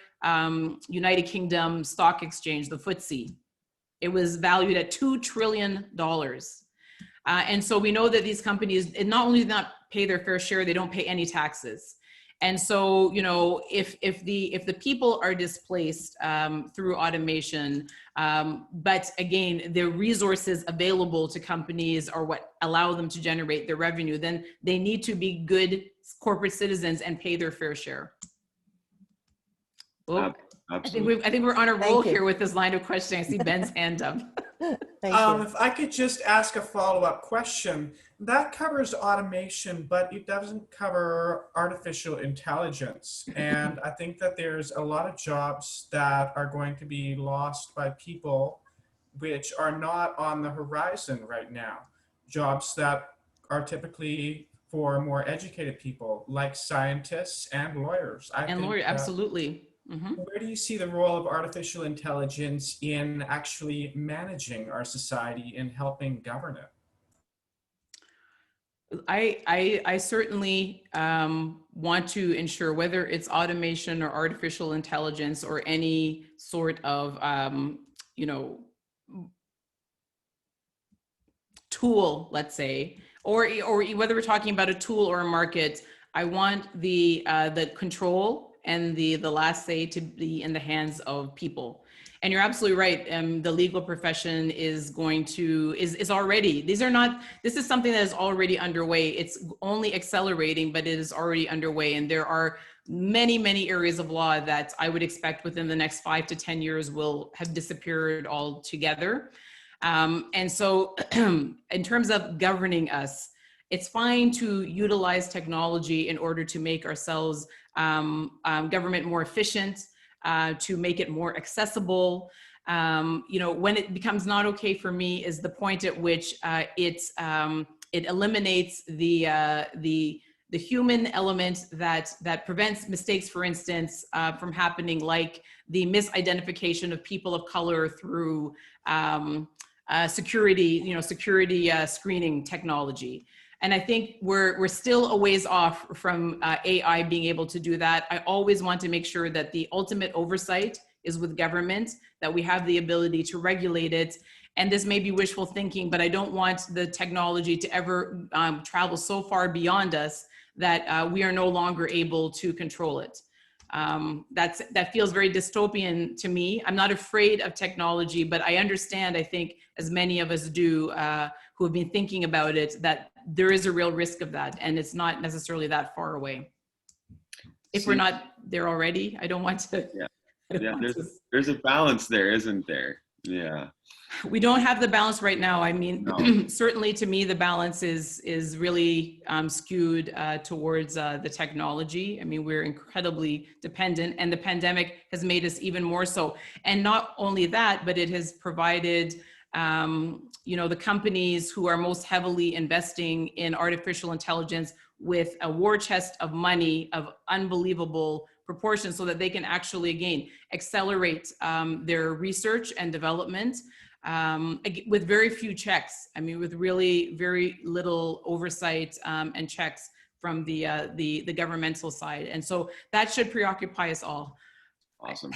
Speaker 2: United Kingdom stock exchange, the FTSE. It was valued at $2 trillion. And so we know that these companies, not only do not pay their fair share, they don't pay any taxes. And so, if the people are displaced through automation, but again, the resources available to companies are what allow them to generate their revenue, then they need to be good corporate citizens and pay their fair share. Well, I think we're on a roll here with this line of questioning. I see Ben's hand up.
Speaker 6: If I could just ask a follow-up question. That covers automation, but it doesn't cover artificial intelligence. And I think that there's a lot of jobs that are going to be lost by people which are not on the horizon right now. Jobs that are typically for more educated people, like scientists and lawyers.
Speaker 2: Absolutely. Mm-hmm.
Speaker 6: Where do you see the role of artificial intelligence in actually managing our society and helping govern it?
Speaker 2: I certainly want to ensure, whether it's automation or artificial intelligence or any sort of tool, let's say, or whether we're talking about a tool or a market, I want the control and the last say to be in the hands of people. And you're absolutely right. The legal profession is already, this is something that is already underway. It's only accelerating, but it is already underway. And there are many, many areas of law that I would expect within the next 5 to 10 years will have disappeared altogether. And so in terms of governing us, it's fine to utilize technology in order to make ourselves government more efficient, to make it more accessible. When it becomes not okay for me is the point at which it eliminates the human element that prevents mistakes, for instance, from happening, like the misidentification of people of color through security screening technology. And I think we're still a ways off from AI being able to do that. I always want to make sure that the ultimate oversight is with government, that we have the ability to regulate it. And this may be wishful thinking, but I don't want the technology to ever travel so far beyond us that we are no longer able to control it. That feels very dystopian to me. I'm not afraid of technology, but I understand, I think, as many of us do, who have been thinking about it, that there is a real risk of that, and it's not necessarily that far away. If we're not there already, I don't want to.
Speaker 1: Yeah, there's a balance there, isn't there? Yeah.
Speaker 2: We don't have the balance right now. I mean,
Speaker 1: No.
Speaker 2: certainly to me, the balance is really skewed towards the technology. I mean, we're incredibly dependent, and the pandemic has made us even more so. And not only that, but it has provided the companies who are most heavily investing in artificial intelligence with a war chest of money of unbelievable proportions, so that they can actually, again, accelerate their research and development with very few checks. I mean, with really very little oversight and checks from the governmental side. And so that should preoccupy us all.
Speaker 1: Awesome.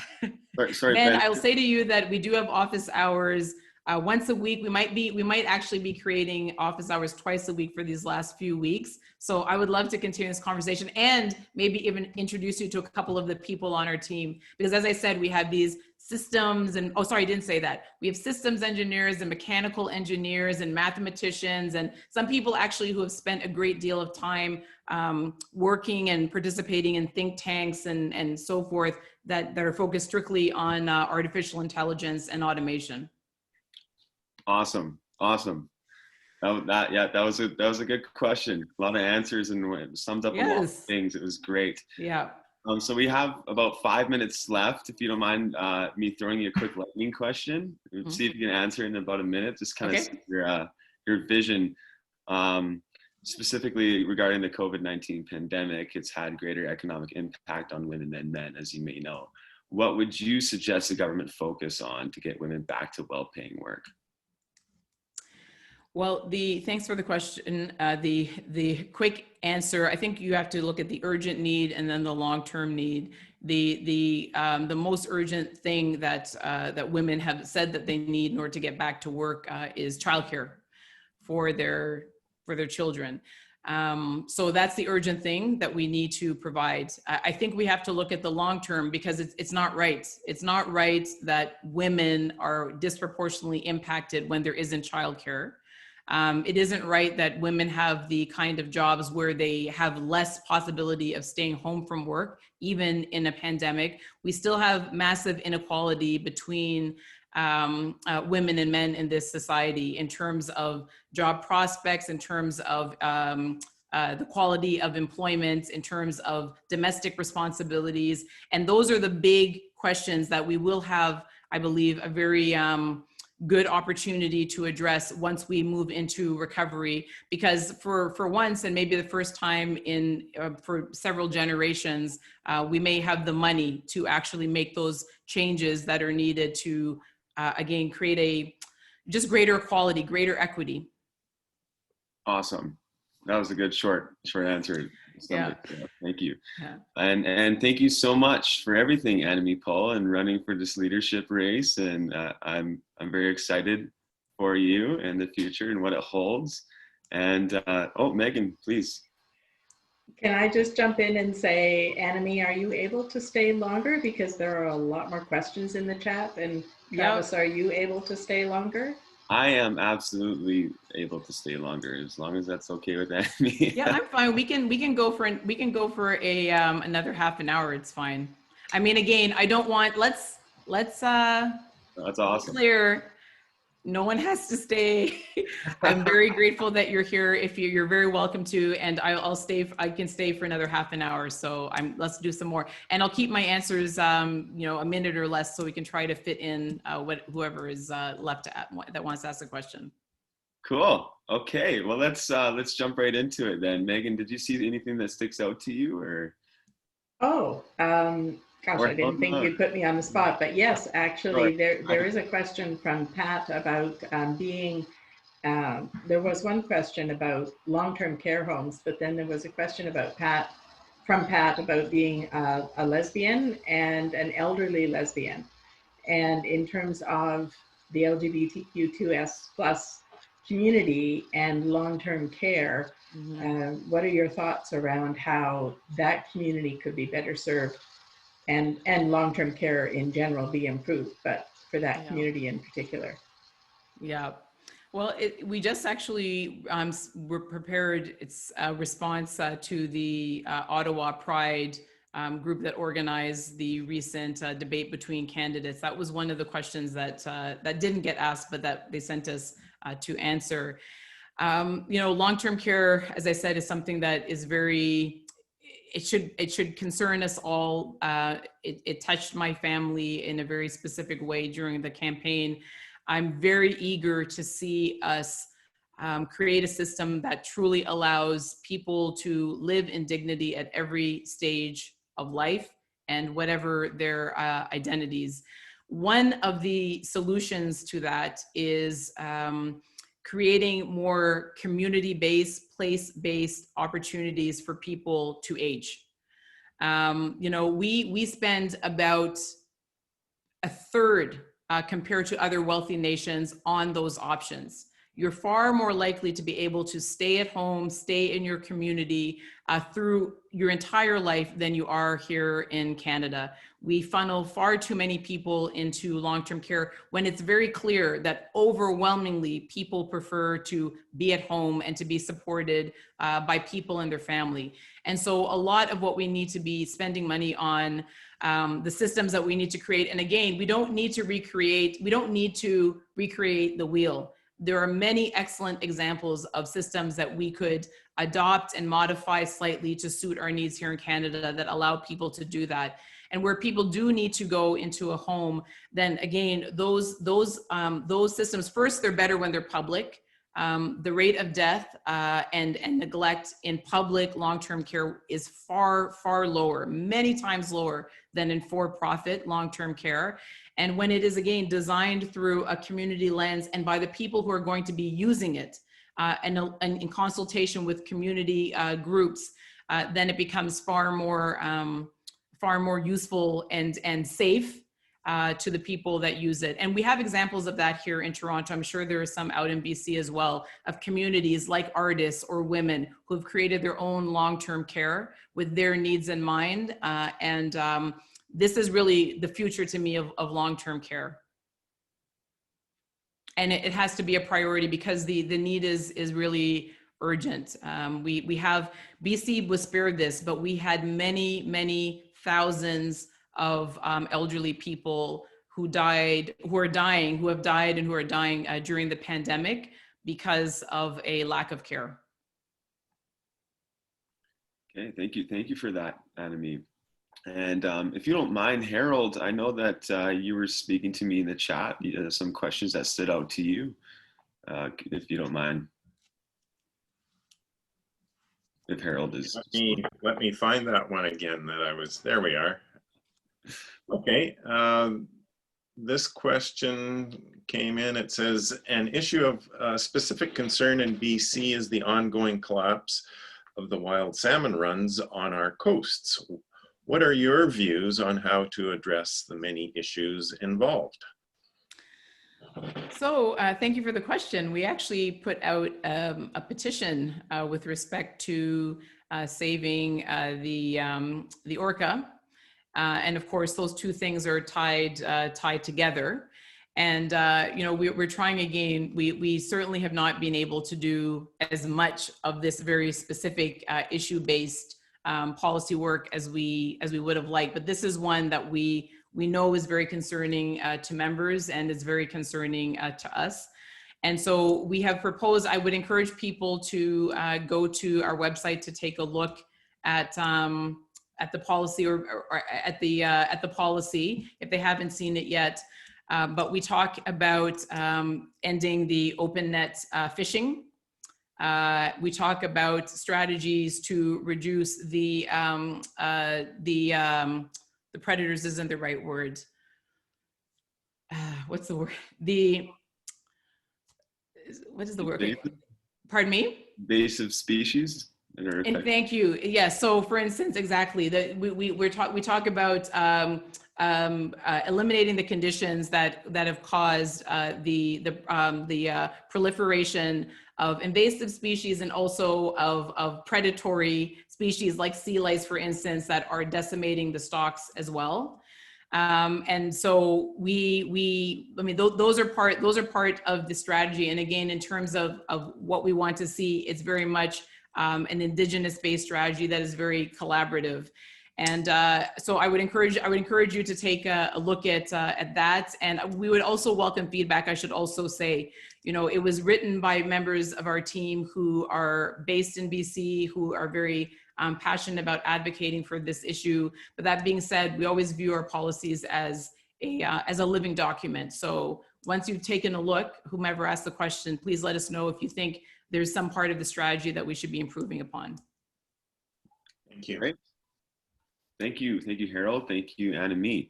Speaker 1: Sorry,
Speaker 2: and
Speaker 1: Ben.
Speaker 2: I'll say to you that we do have office hours once a week. We might actually be creating office hours twice a week for these last few weeks. So I would love to continue this conversation and maybe even introduce you to a couple of the people on our team. Because as I said, we have these systems and, oh, sorry, I didn't say that. We have systems engineers and mechanical engineers and mathematicians, and some people actually who have spent a great deal of time working and participating in think tanks and so forth that are focused strictly on artificial intelligence and automation.
Speaker 1: Awesome. That was a good question. A lot of answers, and it summed up a lot of things. It was great.
Speaker 2: Yeah.
Speaker 1: So we have about 5 minutes left. If you don't mind me throwing you a quick lightning question, see if you can answer it in about a minute. Just kind of see your vision, specifically regarding the COVID-19 pandemic. It's had greater economic impact on women than men, as you may know. What would you suggest the government focus on to get women back to well-paying work?
Speaker 2: Well, thanks for the question. The quick answer, I think you have to look at the urgent need and then the long-term need. The most urgent thing that women have said that they need in order to get back to work is childcare for their children. So that's the urgent thing that we need to provide. I think we have to look at the long term, because it's not right. It's not right that women are disproportionately impacted when there isn't childcare. It isn't right that women have the kind of jobs where they have less possibility of staying home from work, even in a pandemic. We still have massive inequality between women and men in this society in terms of job prospects, in terms of the quality of employment, in terms of domestic responsibilities. And those are the big questions that we will have, I believe, a very good opportunity to address once we move into recovery, because for once, and maybe the first time in for several generations, we may have the money to actually make those changes that are needed to again create a just greater equality, greater equity.
Speaker 1: Awesome. That was a good short answer.
Speaker 2: Yeah.
Speaker 1: Thank you.
Speaker 2: Yeah.
Speaker 1: And thank you so much for everything, Annamie Paul, and running for this leadership race. And I'm very excited for you and the future and what it holds. And Megan, please.
Speaker 4: Can I just jump in and say, Annamie, are you able to stay longer? Because there are a lot more questions in the chat. And Travis, are you able to stay longer?
Speaker 1: I am absolutely able to stay longer as long as that's okay with Annamie.
Speaker 2: Yeah, I'm fine. We can go for a another half an hour. It's fine. I mean, again, I don't want. Let's
Speaker 1: That's
Speaker 2: be
Speaker 1: awesome.
Speaker 2: clear. No one has to stay. I'm very grateful that you're here. If you're very welcome to, and I'll stay. I can stay for another half an hour. So let's do some more, and I'll keep my answers, a minute or less, so we can try to fit in whoever is left that wants to ask a question.
Speaker 1: Cool. Okay. Well, let's jump right into it then. Megan, did you see anything that sticks out to you, or?
Speaker 4: Oh, gosh, I didn't think you'd put me on the spot, but yes, actually, there is a question from Pat about there was one question about long-term care homes, but then there was a question about Pat about being a lesbian and an elderly lesbian. And in terms of the LGBTQ2S plus community and long-term care, what are your thoughts around how that community could be better served and long-term care in general be improved, but for that community in particular?
Speaker 2: Yeah. Well, we just actually were prepared. It's a response to the Ottawa Pride group that organized the recent debate between candidates. That was one of the questions that didn't get asked, but that they sent us to answer. Long-term care, as I said, is something that is it should concern us all. It touched my family in a very specific way during the campaign. I'm very eager to see us create a system that truly allows people to live in dignity at every stage of life and whatever their identities. One of the solutions to that is creating more community-based, place-based opportunities for people to age. We spend about a third compared to other wealthy nations on those options. You're far more likely to be able to stay at home, stay in your community through your entire life than you are here in Canada. We funnel far too many people into long-term care when it's very clear that overwhelmingly people prefer to be at home and to be supported by people in their family. And so a lot of what we need to be spending money on, the systems that we need to create. And again, we don't need to recreate the wheel. There are many excellent examples of systems that we could adopt and modify slightly to suit our needs here in Canada that allow people to do that. And where people do need to go into a home, then again, those systems, first, they're better when they're public. The rate of death and neglect in public long-term care is far, far lower, many times lower than in for-profit long-term care. And when it is, again, designed through a community lens and by the people who are going to be using it and in consultation with community groups, then it becomes far more useful and safe to the people that use it. And we have examples of that here in Toronto. I'm sure there are some out in BC as well, of communities like artists or women who have created their own long-term care with their needs in mind. This is really the future to me of long-term care. And it has to be a priority because the need is really urgent. We have, BC was spared this, but we had many, many thousands of elderly people who have died during the pandemic because of a lack of care.
Speaker 1: Okay, thank you for that, Annamie. And if you don't mind, Harold, I know that you were speaking to me in the chat. Some questions that stood out to you, if you don't mind. If Harold is.
Speaker 7: Let me find that one again there we are. Okay, this question came in. It says, an issue of specific concern in BC is the ongoing collapse of the wild salmon runs on our coasts. What are your views on how to address the many issues involved?
Speaker 2: So thank you for the question. We actually put out a petition with respect to saving the orca. And of course, those two things are tied together. And, we're trying again, we certainly have not been able to do as much of this very specific issue-based policy work as we would have liked. But this is one that we know is very concerning to members and is very concerning to us. And so we have proposed, I would encourage people to go to our website to take a look at the policy or at the policy if they haven't seen it yet. But we talk about ending the open net fishing. We talk about strategies to reduce the predators isn't the right word. What's the word? What is the word? Pardon me?
Speaker 1: Invasive species.
Speaker 2: And thank you. Yes. So, for instance, exactly that we talk about eliminating the conditions that have caused the proliferation of invasive species and also of predatory species like sea lice, for instance, that are decimating the stocks as well. And so those are part of the strategy. And again, in terms of what we want to see, it's very much an Indigenous-based strategy that is very collaborative. And so I would encourage you to take a look at that. And we would also welcome feedback. I should also say, it was written by members of our team who are based in BC, who are very passionate about advocating for this issue. But that being said, we always view our policies as a living document. So once you've taken a look, whomever asked the question, please let us know if you think there's some part of the strategy that we should be improving upon.
Speaker 7: Thank you.
Speaker 1: Great. Thank you, Harold. Thank you, Annamie.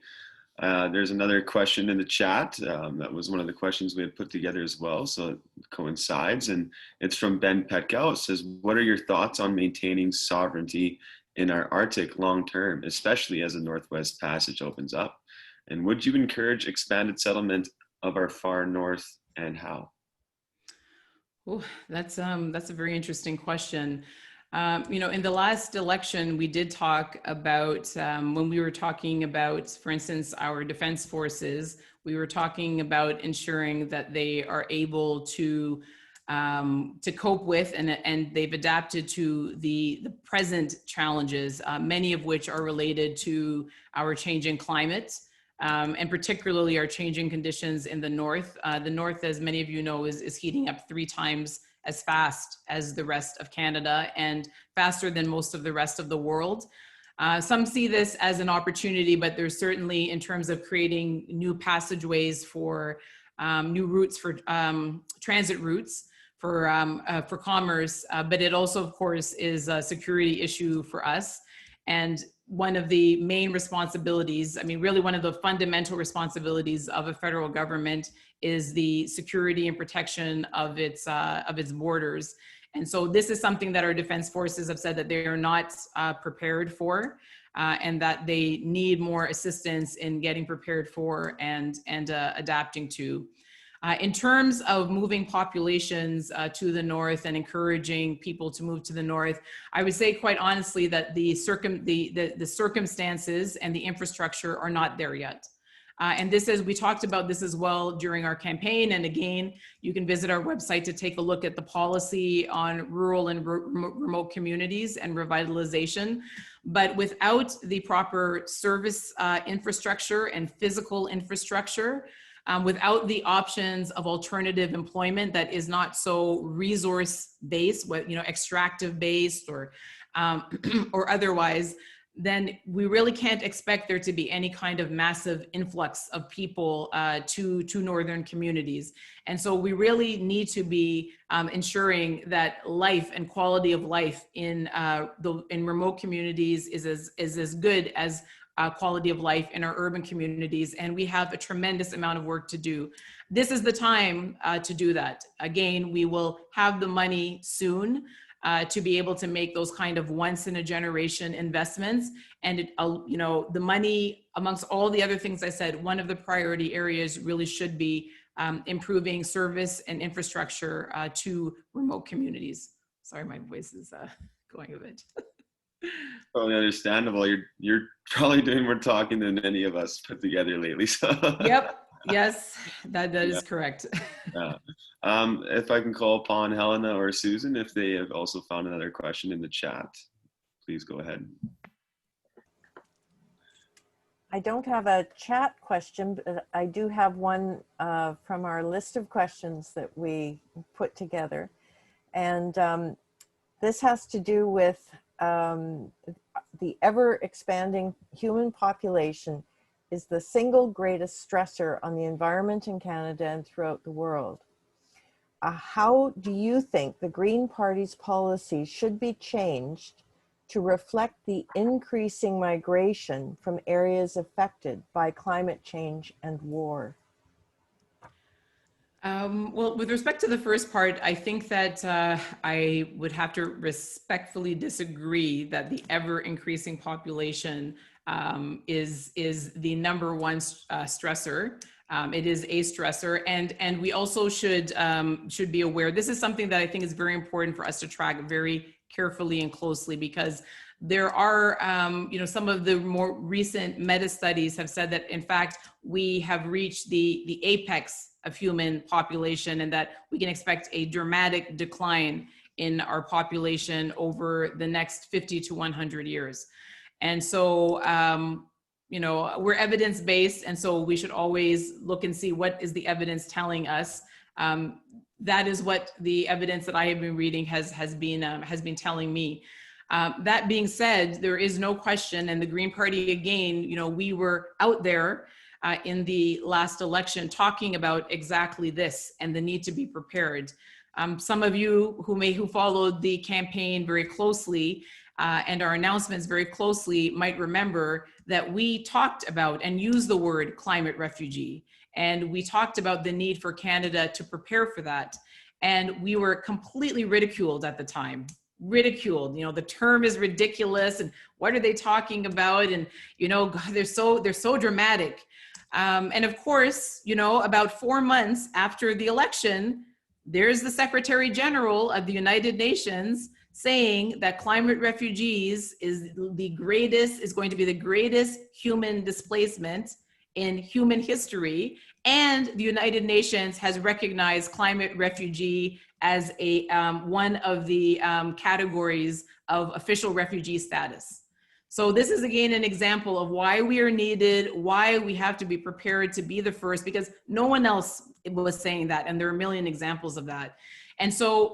Speaker 1: There's another question in the chat. That was one of the questions we had put together as well, so it coincides. And it's from Ben Petkow. It says, what are your thoughts on maintaining sovereignty in our Arctic long-term, especially as the Northwest Passage opens up? And would you encourage expanded settlement of our far north, and how?
Speaker 2: Oh, that's a very interesting question. In the last election, we did talk about, when we were talking about, for instance, our defense forces, we were talking about ensuring that they are able to cope with and they've adapted to the present challenges, many of which are related to our changing climate. And particularly our changing conditions in the north. The north, as many of you know, is heating up 3 times as fast as the rest of Canada and faster than most of the rest of the world. Some see this as an opportunity, but there's certainly, in terms of creating new passageways for new routes for transit routes for commerce, but it also, of course, is a security issue for us. And one of the main responsibilities, really one of the fundamental responsibilities of a federal government is the security and protection of its borders. And so this is something that our defense forces have said that they are not prepared for, and that they need more assistance in getting prepared for and adapting to. In terms of moving populations to the north and encouraging people to move to the north, I would say quite honestly that the circumstances and the infrastructure are not there yet. And we talked about this as well during our campaign. And again, you can visit our website to take a look at the policy on rural and remote communities and revitalization. But without the proper service infrastructure and physical infrastructure, without the options of alternative employment that is not so resource-based, extractive-based or otherwise, then we really can't expect there to be any kind of massive influx of people to northern communities. And so we really need to be ensuring that life and quality of life in remote communities is as good as quality of life in our urban communities, and we have a tremendous amount of work to do. This is the time to do that. Again, we will have the money soon to be able to make those kind of once-in-a-generation investments. And the money, amongst all the other things I said, one of the priority areas really should be improving service and infrastructure to remote communities. Sorry, my voice is going a bit.
Speaker 1: Totally understandable. You're probably doing more talking than any of us put together lately. So.
Speaker 2: Yep. Yes, that is correct.
Speaker 1: Yeah. If I can call upon Helena or Susan, if they have also found another question in the chat, please go ahead.
Speaker 5: I don't have a chat question, but I do have one from our list of questions that we put together. And this has to do with the ever expanding human population is the single greatest stressor on the environment in Canada and throughout the world. How do you think the Green Party's policy should be changed to reflect the increasing migration from areas affected by climate change and war?
Speaker 2: Well, with respect to the first part, I think that I would have to respectfully disagree that the ever increasing population is the number one stressor. It is a stressor, and we also should be aware. This is something that I think is very important for us to track very carefully and closely, because there are, some of the more recent meta studies have said that in fact we have reached the apex of human population, and that we can expect a dramatic decline in our population over the next 50 to 100 years. And so, we're evidence-based, and so we should always look and see what is the evidence telling us. That is what the evidence that I have been reading has been telling me. That being said, there is no question, and the Green Party, again, we were out there in the last election talking about exactly this and the need to be prepared. Some of you who followed the campaign very closely and our announcements very closely might remember that we talked about and used the word climate refugee. And we talked about the need for Canada to prepare for that. And we were completely ridiculed at the time. Ridiculed, the term is ridiculous, and what are they talking about? And God, they're so dramatic. And of course, about 4 months after the election, there's the Secretary General of the United Nations saying that climate refugees is going to be the greatest human displacement in human history. And the United Nations has recognized climate refugee as one of the categories of official refugee status. So this is again an example of why we are needed, why we have to be prepared to be the first, because no one else was saying that, and there are a million examples of that. And so,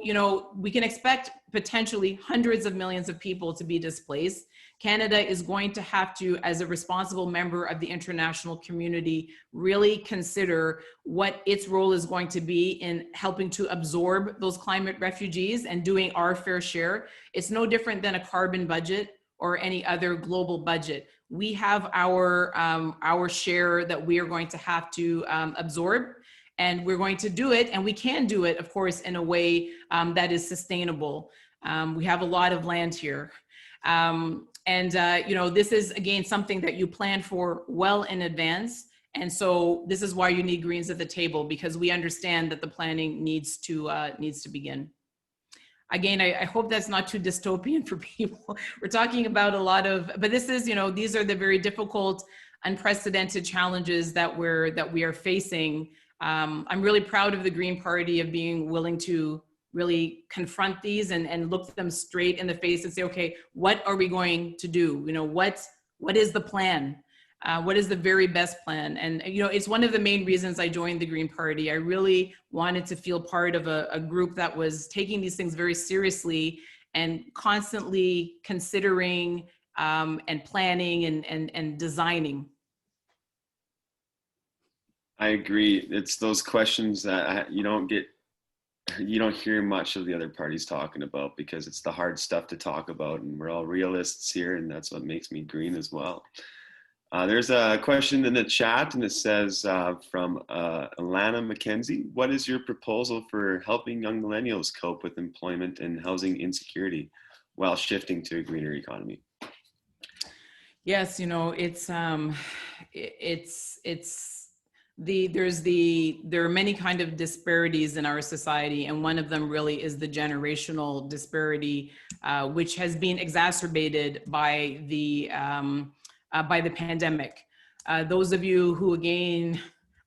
Speaker 2: we can expect potentially hundreds of millions of people to be displaced. Canada is going to have to, as a responsible member of the international community, really consider what its role is going to be in helping to absorb those climate refugees and doing our fair share. It's no different than a carbon budget or any other global budget. We have our share that we are going to have to absorb, and we're going to do it, and we can do it, of course, in a way that is sustainable. We have a lot of land here. This is, again, something that you plan for well in advance. And so this is why you need Greens at the table, because we understand that the planning needs to begin. Again, I hope that's not too dystopian for people. We're talking about a lot of, but this is, these are the very difficult, unprecedented challenges that we are facing. I'm really proud of the Green Party of being willing to really confront these and look them straight in the face and say, okay, what are we going to do? What is the plan? What is the very best plan? And, it's one of the main reasons I joined the Green Party. I really wanted to feel part of a group that was taking these things very seriously and constantly considering and planning and designing.
Speaker 1: I agree. It's those questions that you don't hear much of the other parties talking about, because it's the hard stuff to talk about, and we're all realists here, and that's what makes me green as well. There's a question in the chat, and it says from Alana McKenzie, what is your proposal for helping young millennials cope with employment and housing insecurity while shifting to a greener economy?
Speaker 2: Yes, there are many kind of disparities in our society, and one of them really is the generational disparity, which has been exacerbated by the pandemic. Those of you who, again,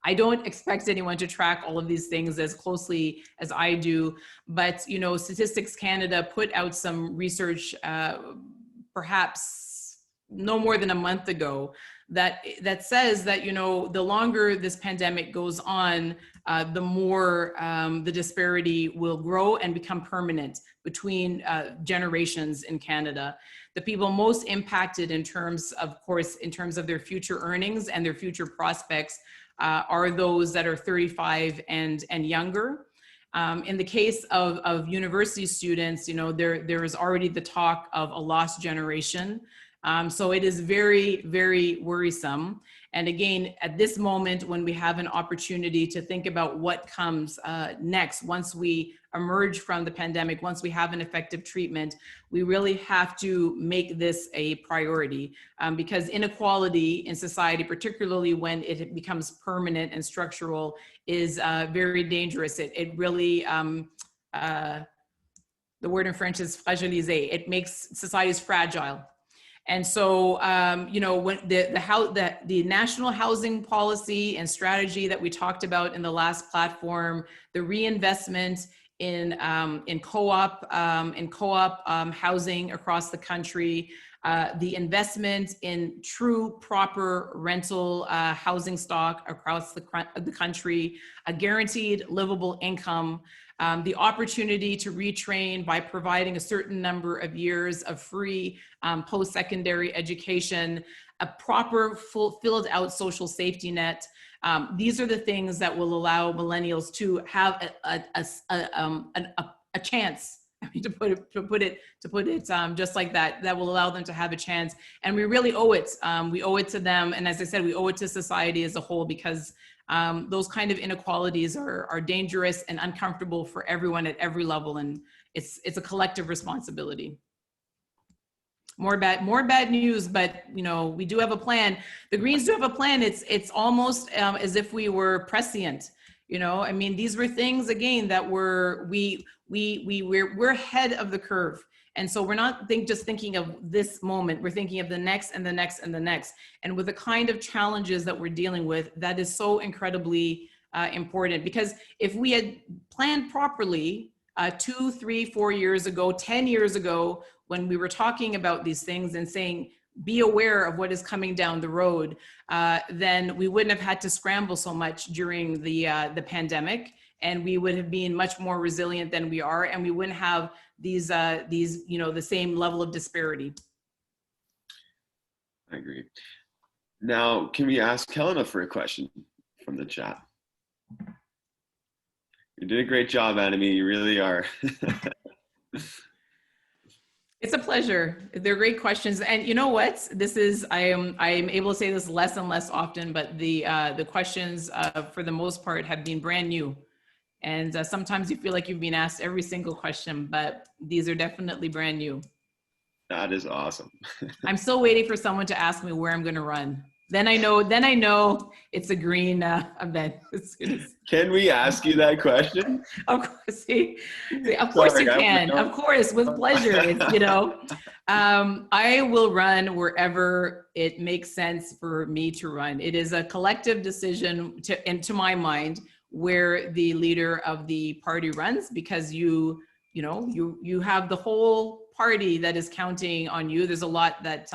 Speaker 2: I don't expect anyone to track all of these things as closely as I do, but Statistics Canada put out some research, perhaps no more than a month ago, that says that the longer this pandemic goes on, the more the disparity will grow and become permanent between generations in Canada. The people most impacted in terms of their future earnings and their future prospects are those that are 35 and younger. In the case of university students, there is already the talk of a lost generation. So it is very, very worrisome. And again, at this moment, when we have an opportunity to think about what comes next, once we emerge from the pandemic, once we have an effective treatment, we really have to make this a priority, because inequality in society, particularly when it becomes permanent and structural, is very dangerous. It really, the word in French is fragiliser. It makes societies fragile. And so, when the national housing policy and strategy that we talked about in the last platform, the reinvestment in co-op housing across the country, the investment in true proper rental housing stock across the country, a guaranteed livable income, the opportunity to retrain by providing a certain number of years of free post-secondary education, a proper filled out social safety net. These are the things that will allow millennials to have a chance. I mean, to put it just like that, that will allow them to have a chance. And we really owe it. We owe it to them. And as I said, we owe it to society as a whole, because those kind of inequalities are dangerous and uncomfortable for everyone at every level. And it's a collective responsibility. More bad news, but we do have a plan. The Greens do have a plan. It's almost as if we were prescient. I mean, these were things, again, that we're ahead of the curve. And so we're not just thinking of this moment, we're thinking of the next and the next and the next. And with the kind of challenges that we're dealing with, that is so incredibly important. Because if we had planned properly 2, 3, 4 years ago, 10 years ago, when we were talking about these things and saying, be aware of what is coming down the road, then we wouldn't have had to scramble so much during the pandemic, and we would have been much more resilient than we are, and we wouldn't have these the same level of disparity.
Speaker 1: I agree. Now, can we ask Kelowna for a question from the chat? You did a great job, Annamie. You really are.
Speaker 2: It's a pleasure. They're great questions. And you know what? I am able to say this less and less often, but the questions for the most part have been brand new. And sometimes you feel like you've been asked every single question, but these are definitely brand new.
Speaker 1: That is awesome.
Speaker 2: I'm still waiting for someone to ask me where I'm going to run. Then I know it's a green event.
Speaker 1: Can we ask you that question?
Speaker 2: Of course, of course you can. Of course, with pleasure. I will run wherever it makes sense for me to run. It is a collective decision, to my mind, where the leader of the party runs, because you have the whole party that is counting on you. There's a lot that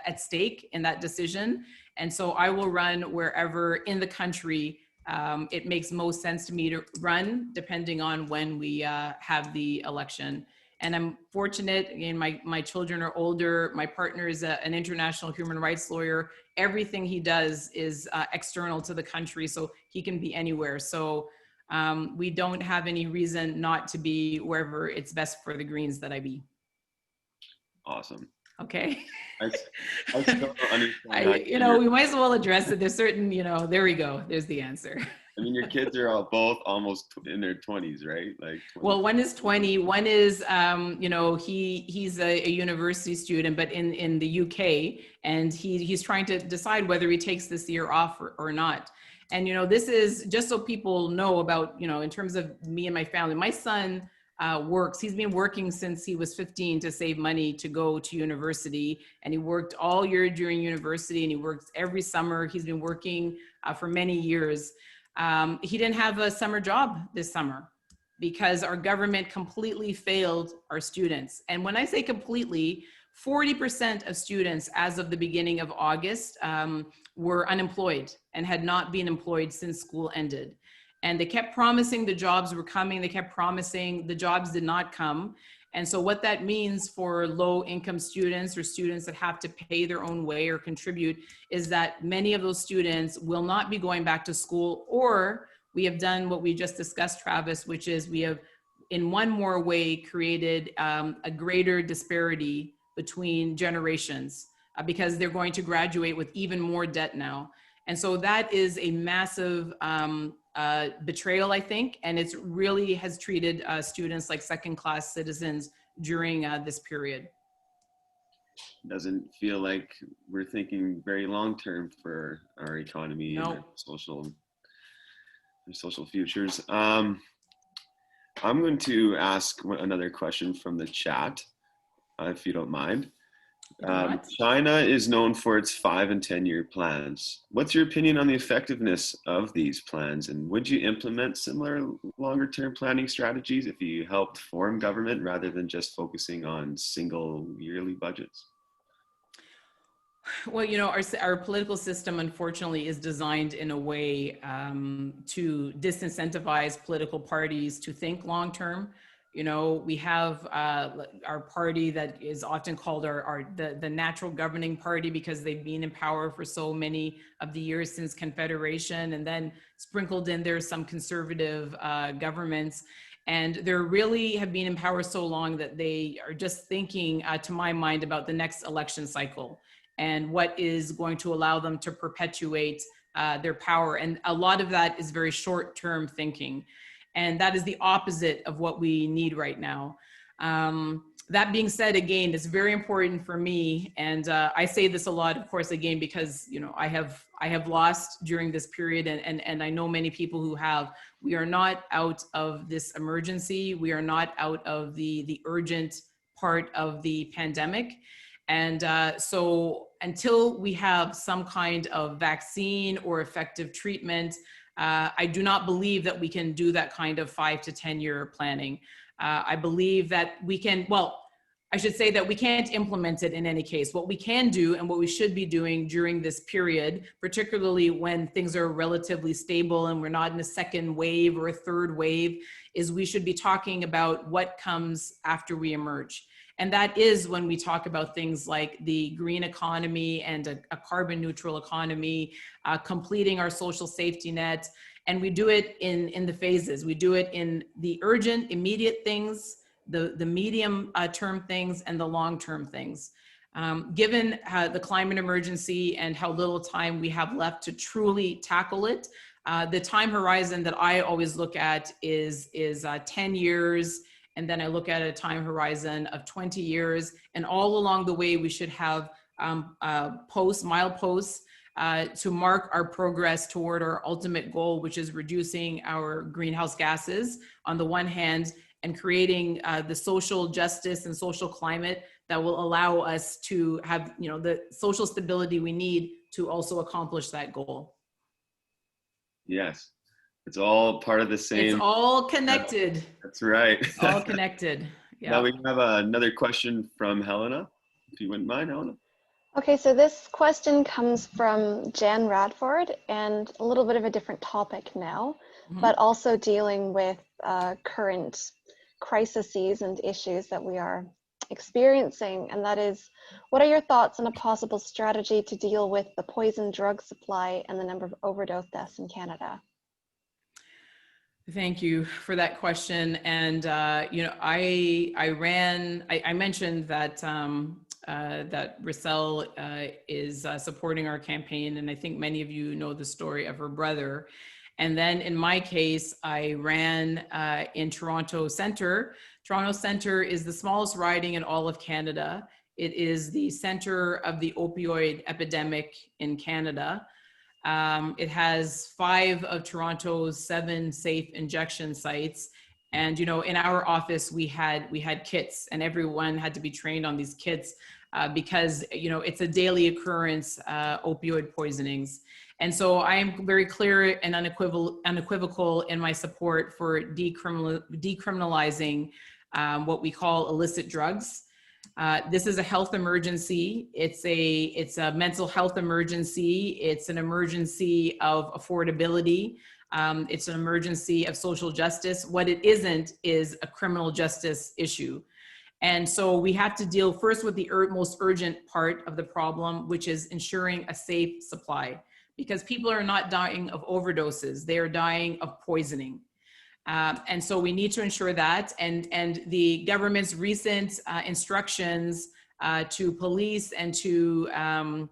Speaker 2: at stake in that decision. And so I will run wherever in the country it makes most sense to me to run, depending on when we have the election. And I'm fortunate, again, my children are older. My partner is an international human rights lawyer. Everything he does is external to the country, so he can be anywhere. So we don't have any reason not to be wherever it's best for the Greens that I be.
Speaker 1: Awesome.
Speaker 2: Okay.
Speaker 1: I still don't understand.
Speaker 2: We might as well address it. There's certain, there we go. There's the answer.
Speaker 1: I mean, your kids are both almost in their 20s, right? Like 20.
Speaker 2: Well, one is 20. One is, he's a university student, but in the UK, and he's trying to decide whether he takes this year off or not. And this is just so people know about, in terms of me and my family. My son works. He's been working since he was 15 to save money to go to university, and he worked all year during university, and he works every summer. He's been working for many years. He didn't have a summer job this summer because our government completely failed our students. And when I say completely, 40% of students as of the beginning of August were unemployed and had not been employed since school ended. And they kept promising the jobs were coming. They kept promising the jobs did not come. And so what that means for low income students or students that have to pay their own way or contribute is that many of those students will not be going back to school, or we have done what we just discussed, Travis, which is we have in one more way created a greater disparity between generations because they're going to graduate with even more debt now. And so that is a massive betrayal, I think, and it's really has treated students like second-class citizens during this period.
Speaker 1: Doesn't feel like we're thinking very long-term for our economy
Speaker 2: No.
Speaker 1: and our social futures. I'm going to ask another question from the chat, if you don't mind. China is known for its 5 and 10-year plans. What's your opinion on the effectiveness of these plans? And would you implement similar longer-term planning strategies if you helped form government rather than just focusing on single yearly budgets?
Speaker 2: Well, you know, our political system, unfortunately, is designed in a way to disincentivize political parties to think long-term. You know, we have our party that is often called the natural governing party because they've been in power for so many of the years since Confederation, and then sprinkled in there some conservative governments. And they really have been in power so long that they are just thinking, to my mind, about the next election cycle and what is going to allow them to perpetuate their power. And a lot of that is very short-term thinking. And that is the opposite of what we need right now. That being said, again, it's very important for me. And I say this a lot, of course, again, because, you know, I have lost during this period, and I know many people who have. We are not out of this emergency. We are not out of the urgent part of the pandemic. And so until we have some kind of vaccine or effective treatment, I do not believe that we can do that kind of 5 to 10 year planning. I believe that we can, well, I should say that we can't implement it in any case. What we can do and what we should be doing during this period, particularly when things are relatively stable and we're not in a second wave or a third wave, is we should be talking about what comes after we emerge. And that is when we talk about things like the green economy and a carbon neutral economy, completing our social safety net. And we do it in the phases. We do it in the urgent, immediate things, the medium term things, and the long-term things. Given the climate emergency and how little time we have left to truly tackle it, the time horizon that I always look at is 10 years. And then I look at a time horizon of 20 years. And all along the way, we should have mileposts to mark our progress toward our ultimate goal, which is reducing our greenhouse gases on the one hand, and creating the social justice and social climate that will allow us to have, you know, the social stability we need to also accomplish that goal.
Speaker 1: Yes. It's all part of the same.
Speaker 2: It's all connected.
Speaker 1: That's right.
Speaker 2: It's all connected. Yeah.
Speaker 1: Now we have another question from Helena, if you wouldn't mind, Helena.
Speaker 3: Okay, so this question comes from Jan Radford, and a little bit of a different topic now, but also dealing with current crises and issues that we are experiencing. And that is, what are your thoughts on a possible strategy to deal with the poison drug supply and the number of overdose deaths in Canada?
Speaker 2: Thank you for that question. And, you know, I mentioned that, that Russell is supporting our campaign. And I think many of you know the story of her brother. And then in my case, I ran in Toronto Centre. Toronto Centre is the smallest riding in all of Canada. It is the center of the opioid epidemic in Canada. It has 5 of Toronto's 7 safe injection sites. And, you know, in our office, we had kits, and everyone had to be trained on these kits because, you know, it's a daily occurrence, opioid poisonings. And so I am very clear and unequivocal in my support for decriminalizing what we call illicit drugs. This is a health emergency. It's a mental health emergency. It's an emergency of affordability. It's an emergency of social justice. What it isn't is a criminal justice issue. And so we have to deal first with the most urgent part of the problem, which is ensuring a safe supply, because people are not dying of overdoses. They are dying of poisoning. And so we need to ensure that. And the government's recent instructions to police and to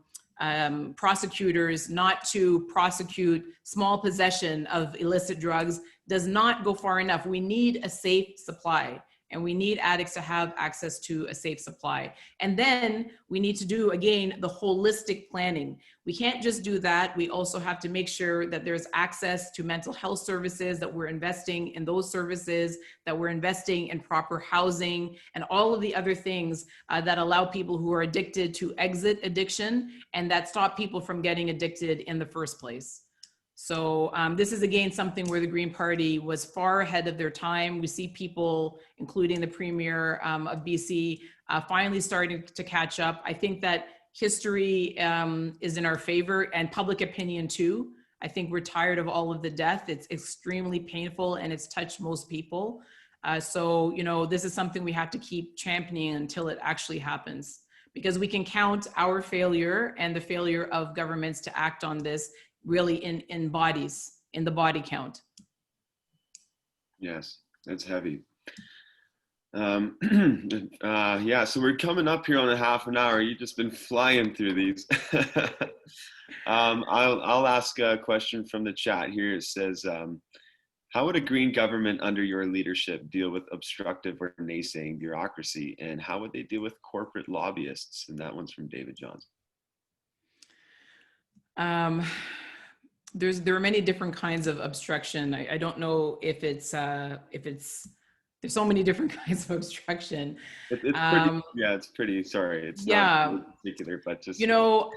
Speaker 2: prosecutors not to prosecute small possession of illicit drugs does not go far enough. We need a safe supply, and we need addicts to have access to a safe supply. And then we need to do, again, the holistic planning. We can't just do that. We also have to make sure that there's access to mental health services, that we're investing in those services, that we're investing in proper housing, and all of the other things that allow people who are addicted to exit addiction, and that stop people from getting addicted in the first place. So this is, again, something where the Green Party was far ahead of their time. We see people, including the Premier of BC, finally starting to catch up. I think that history is in our favor, and public opinion too. I think we're tired of all of the death. It's extremely painful, and it's touched most people. So, you know, this is something we have to keep championing until it actually happens, because we can count our failure and the failure of governments to act on this really in bodies, in the body count.
Speaker 1: Yes, that's heavy. Yeah, so we're coming up here on a half an hour. You've just been flying through these. I'll ask a question from the chat here. It says, how would a Green government under your leadership deal with obstructive or naysaying bureaucracy? And how would they deal with corporate lobbyists? And that one's from David Johns.
Speaker 2: There are many different kinds of obstruction. I don't know if it's there's so many different kinds of obstruction.
Speaker 1: It's pretty, yeah, it's pretty, sorry. It's not particular, but just.
Speaker 2: You know,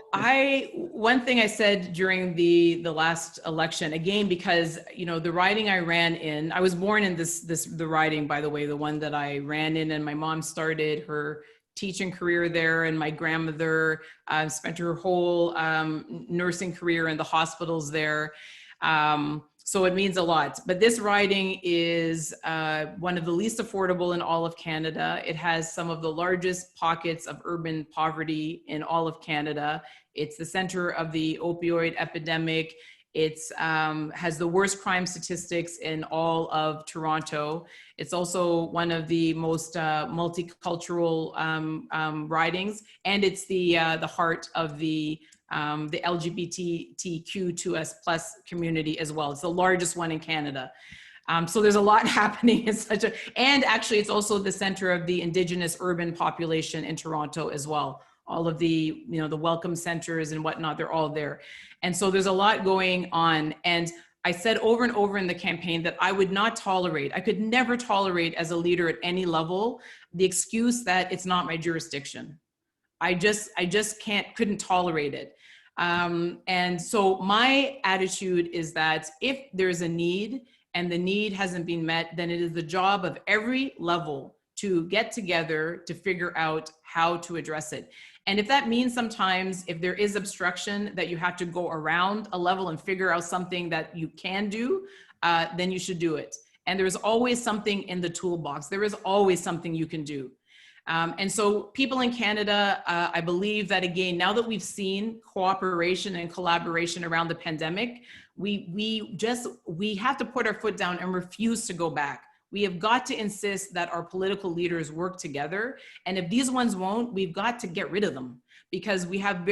Speaker 2: one thing I said during the last election, again, because, you know, the riding I ran in, I was born in the riding, by the way, the one that I ran in, and my mom started her teaching career there, and my grandmother spent her whole nursing career in the hospitals there. So it means a lot. But this riding is one of the least affordable in all of Canada. It has some of the largest pockets of urban poverty in all of Canada. It's the center of the opioid epidemic. It's has the worst crime statistics in all of Toronto. It's also one of the most multicultural ridings, and it's the heart of the LGBTQ2S+ community as well. It's the largest one in Canada. So there's a lot happening in and actually it's also the center of the Indigenous urban population in Toronto as well. All of the, you know, the welcome centers and whatnot, they're all there. And so there's a lot going on. And I said over and over in the campaign that I would not tolerate, I could never tolerate as a leader at any level, the excuse that it's not my jurisdiction. I just couldn't tolerate it. And so my attitude is that if there's a need and the need hasn't been met, then it is the job of every level to get together to figure out how to address it. And if that means sometimes if there is obstruction that you have to go around a level and figure out something that you can do, then you should do it. And there's always something in the toolbox. There is always something you can do. And so people in Canada, I believe that, again, now that we've seen cooperation and collaboration around the pandemic, we have to put our foot down and refuse to go back. We have got to insist that our political leaders work together. And if these ones won't, we've got to get rid of them, because we have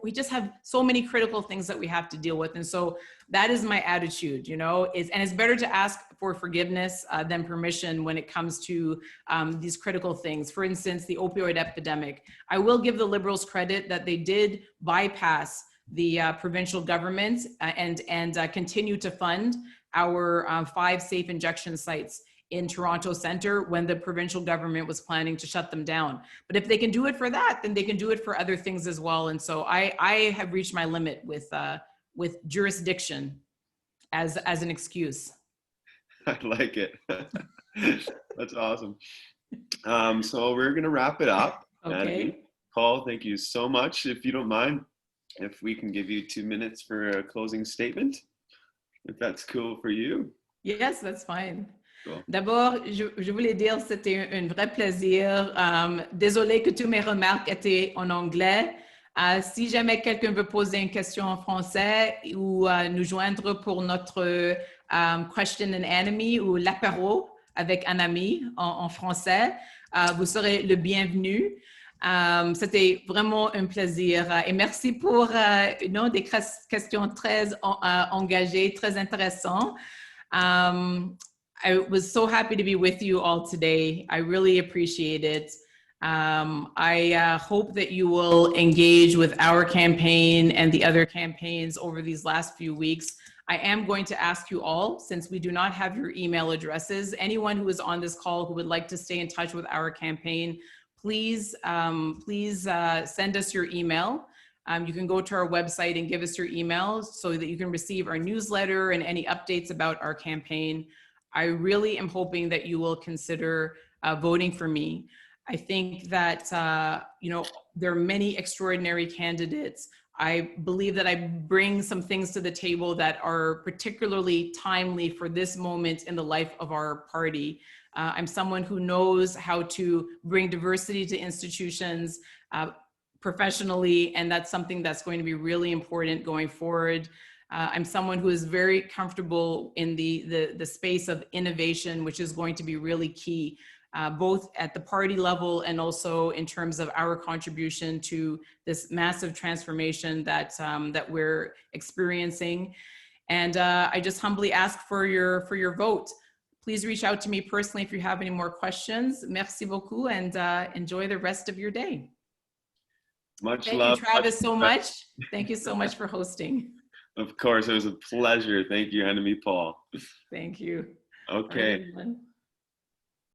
Speaker 2: we just have so many critical things that we have to deal with. And so that is my attitude, you know, and it's better to ask for forgiveness than permission when it comes to these critical things. For instance, the opioid epidemic. I will give the Liberals credit that they did bypass the provincial government and continue to fund our 5 safe injection sites in Toronto Centre when the provincial government was planning to shut them down. But if they can do it for that, then they can do it for other things as well. And so I have reached my limit with jurisdiction as an excuse.
Speaker 1: I like it. That's awesome. So we're going to wrap it up.
Speaker 2: Okay.
Speaker 1: Annamie, Paul, thank you so much. If you don't mind, if we can give you 2 minutes for a closing statement, if that's cool for you.
Speaker 2: Yes, that's fine.
Speaker 1: Cool.
Speaker 2: D'abord, je voulais dire que c'était un vrai plaisir. Désolée que toutes mes remarques étaient en anglais. Si jamais quelqu'un veut poser une question en français ou nous joindre pour notre question and Annamie ou l'apéro avec Annamie en français, vous serez le bienvenu. C'était vraiment un plaisir et merci pour des questions très engagées, très intéressantes. I was so happy to be with you all today. I really appreciate it. I hope that you will engage with our campaign and the other campaigns over these last few weeks. I am going to ask you all, since we do not have your email addresses, anyone who is on this call who would like to stay in touch with our campaign, please send us your email. You can go to our website and give us your email so that you can receive our newsletter and any updates about our campaign. I really am hoping that you will consider voting for me. I think that, there are many extraordinary candidates. I believe that I bring some things to the table that are particularly timely for this moment in the life of our party. I'm someone who knows how to bring diversity to institutions professionally, and that's something that's going to be really important going forward. I'm someone who is very comfortable in the space of innovation, which is going to be really key, both at the party level and also in terms of our contribution to this massive transformation that we're experiencing. And I just humbly ask for your vote. Please reach out to me personally if you have any more questions. Merci beaucoup, and enjoy the rest of your day.
Speaker 1: Much
Speaker 2: Thank
Speaker 1: love.
Speaker 2: you, Travis, so much. Thank you so much for hosting.
Speaker 1: Of course, it was a pleasure. Thank you, Annamie Paul.
Speaker 2: Thank you.
Speaker 1: Okay.
Speaker 2: All right, everyone.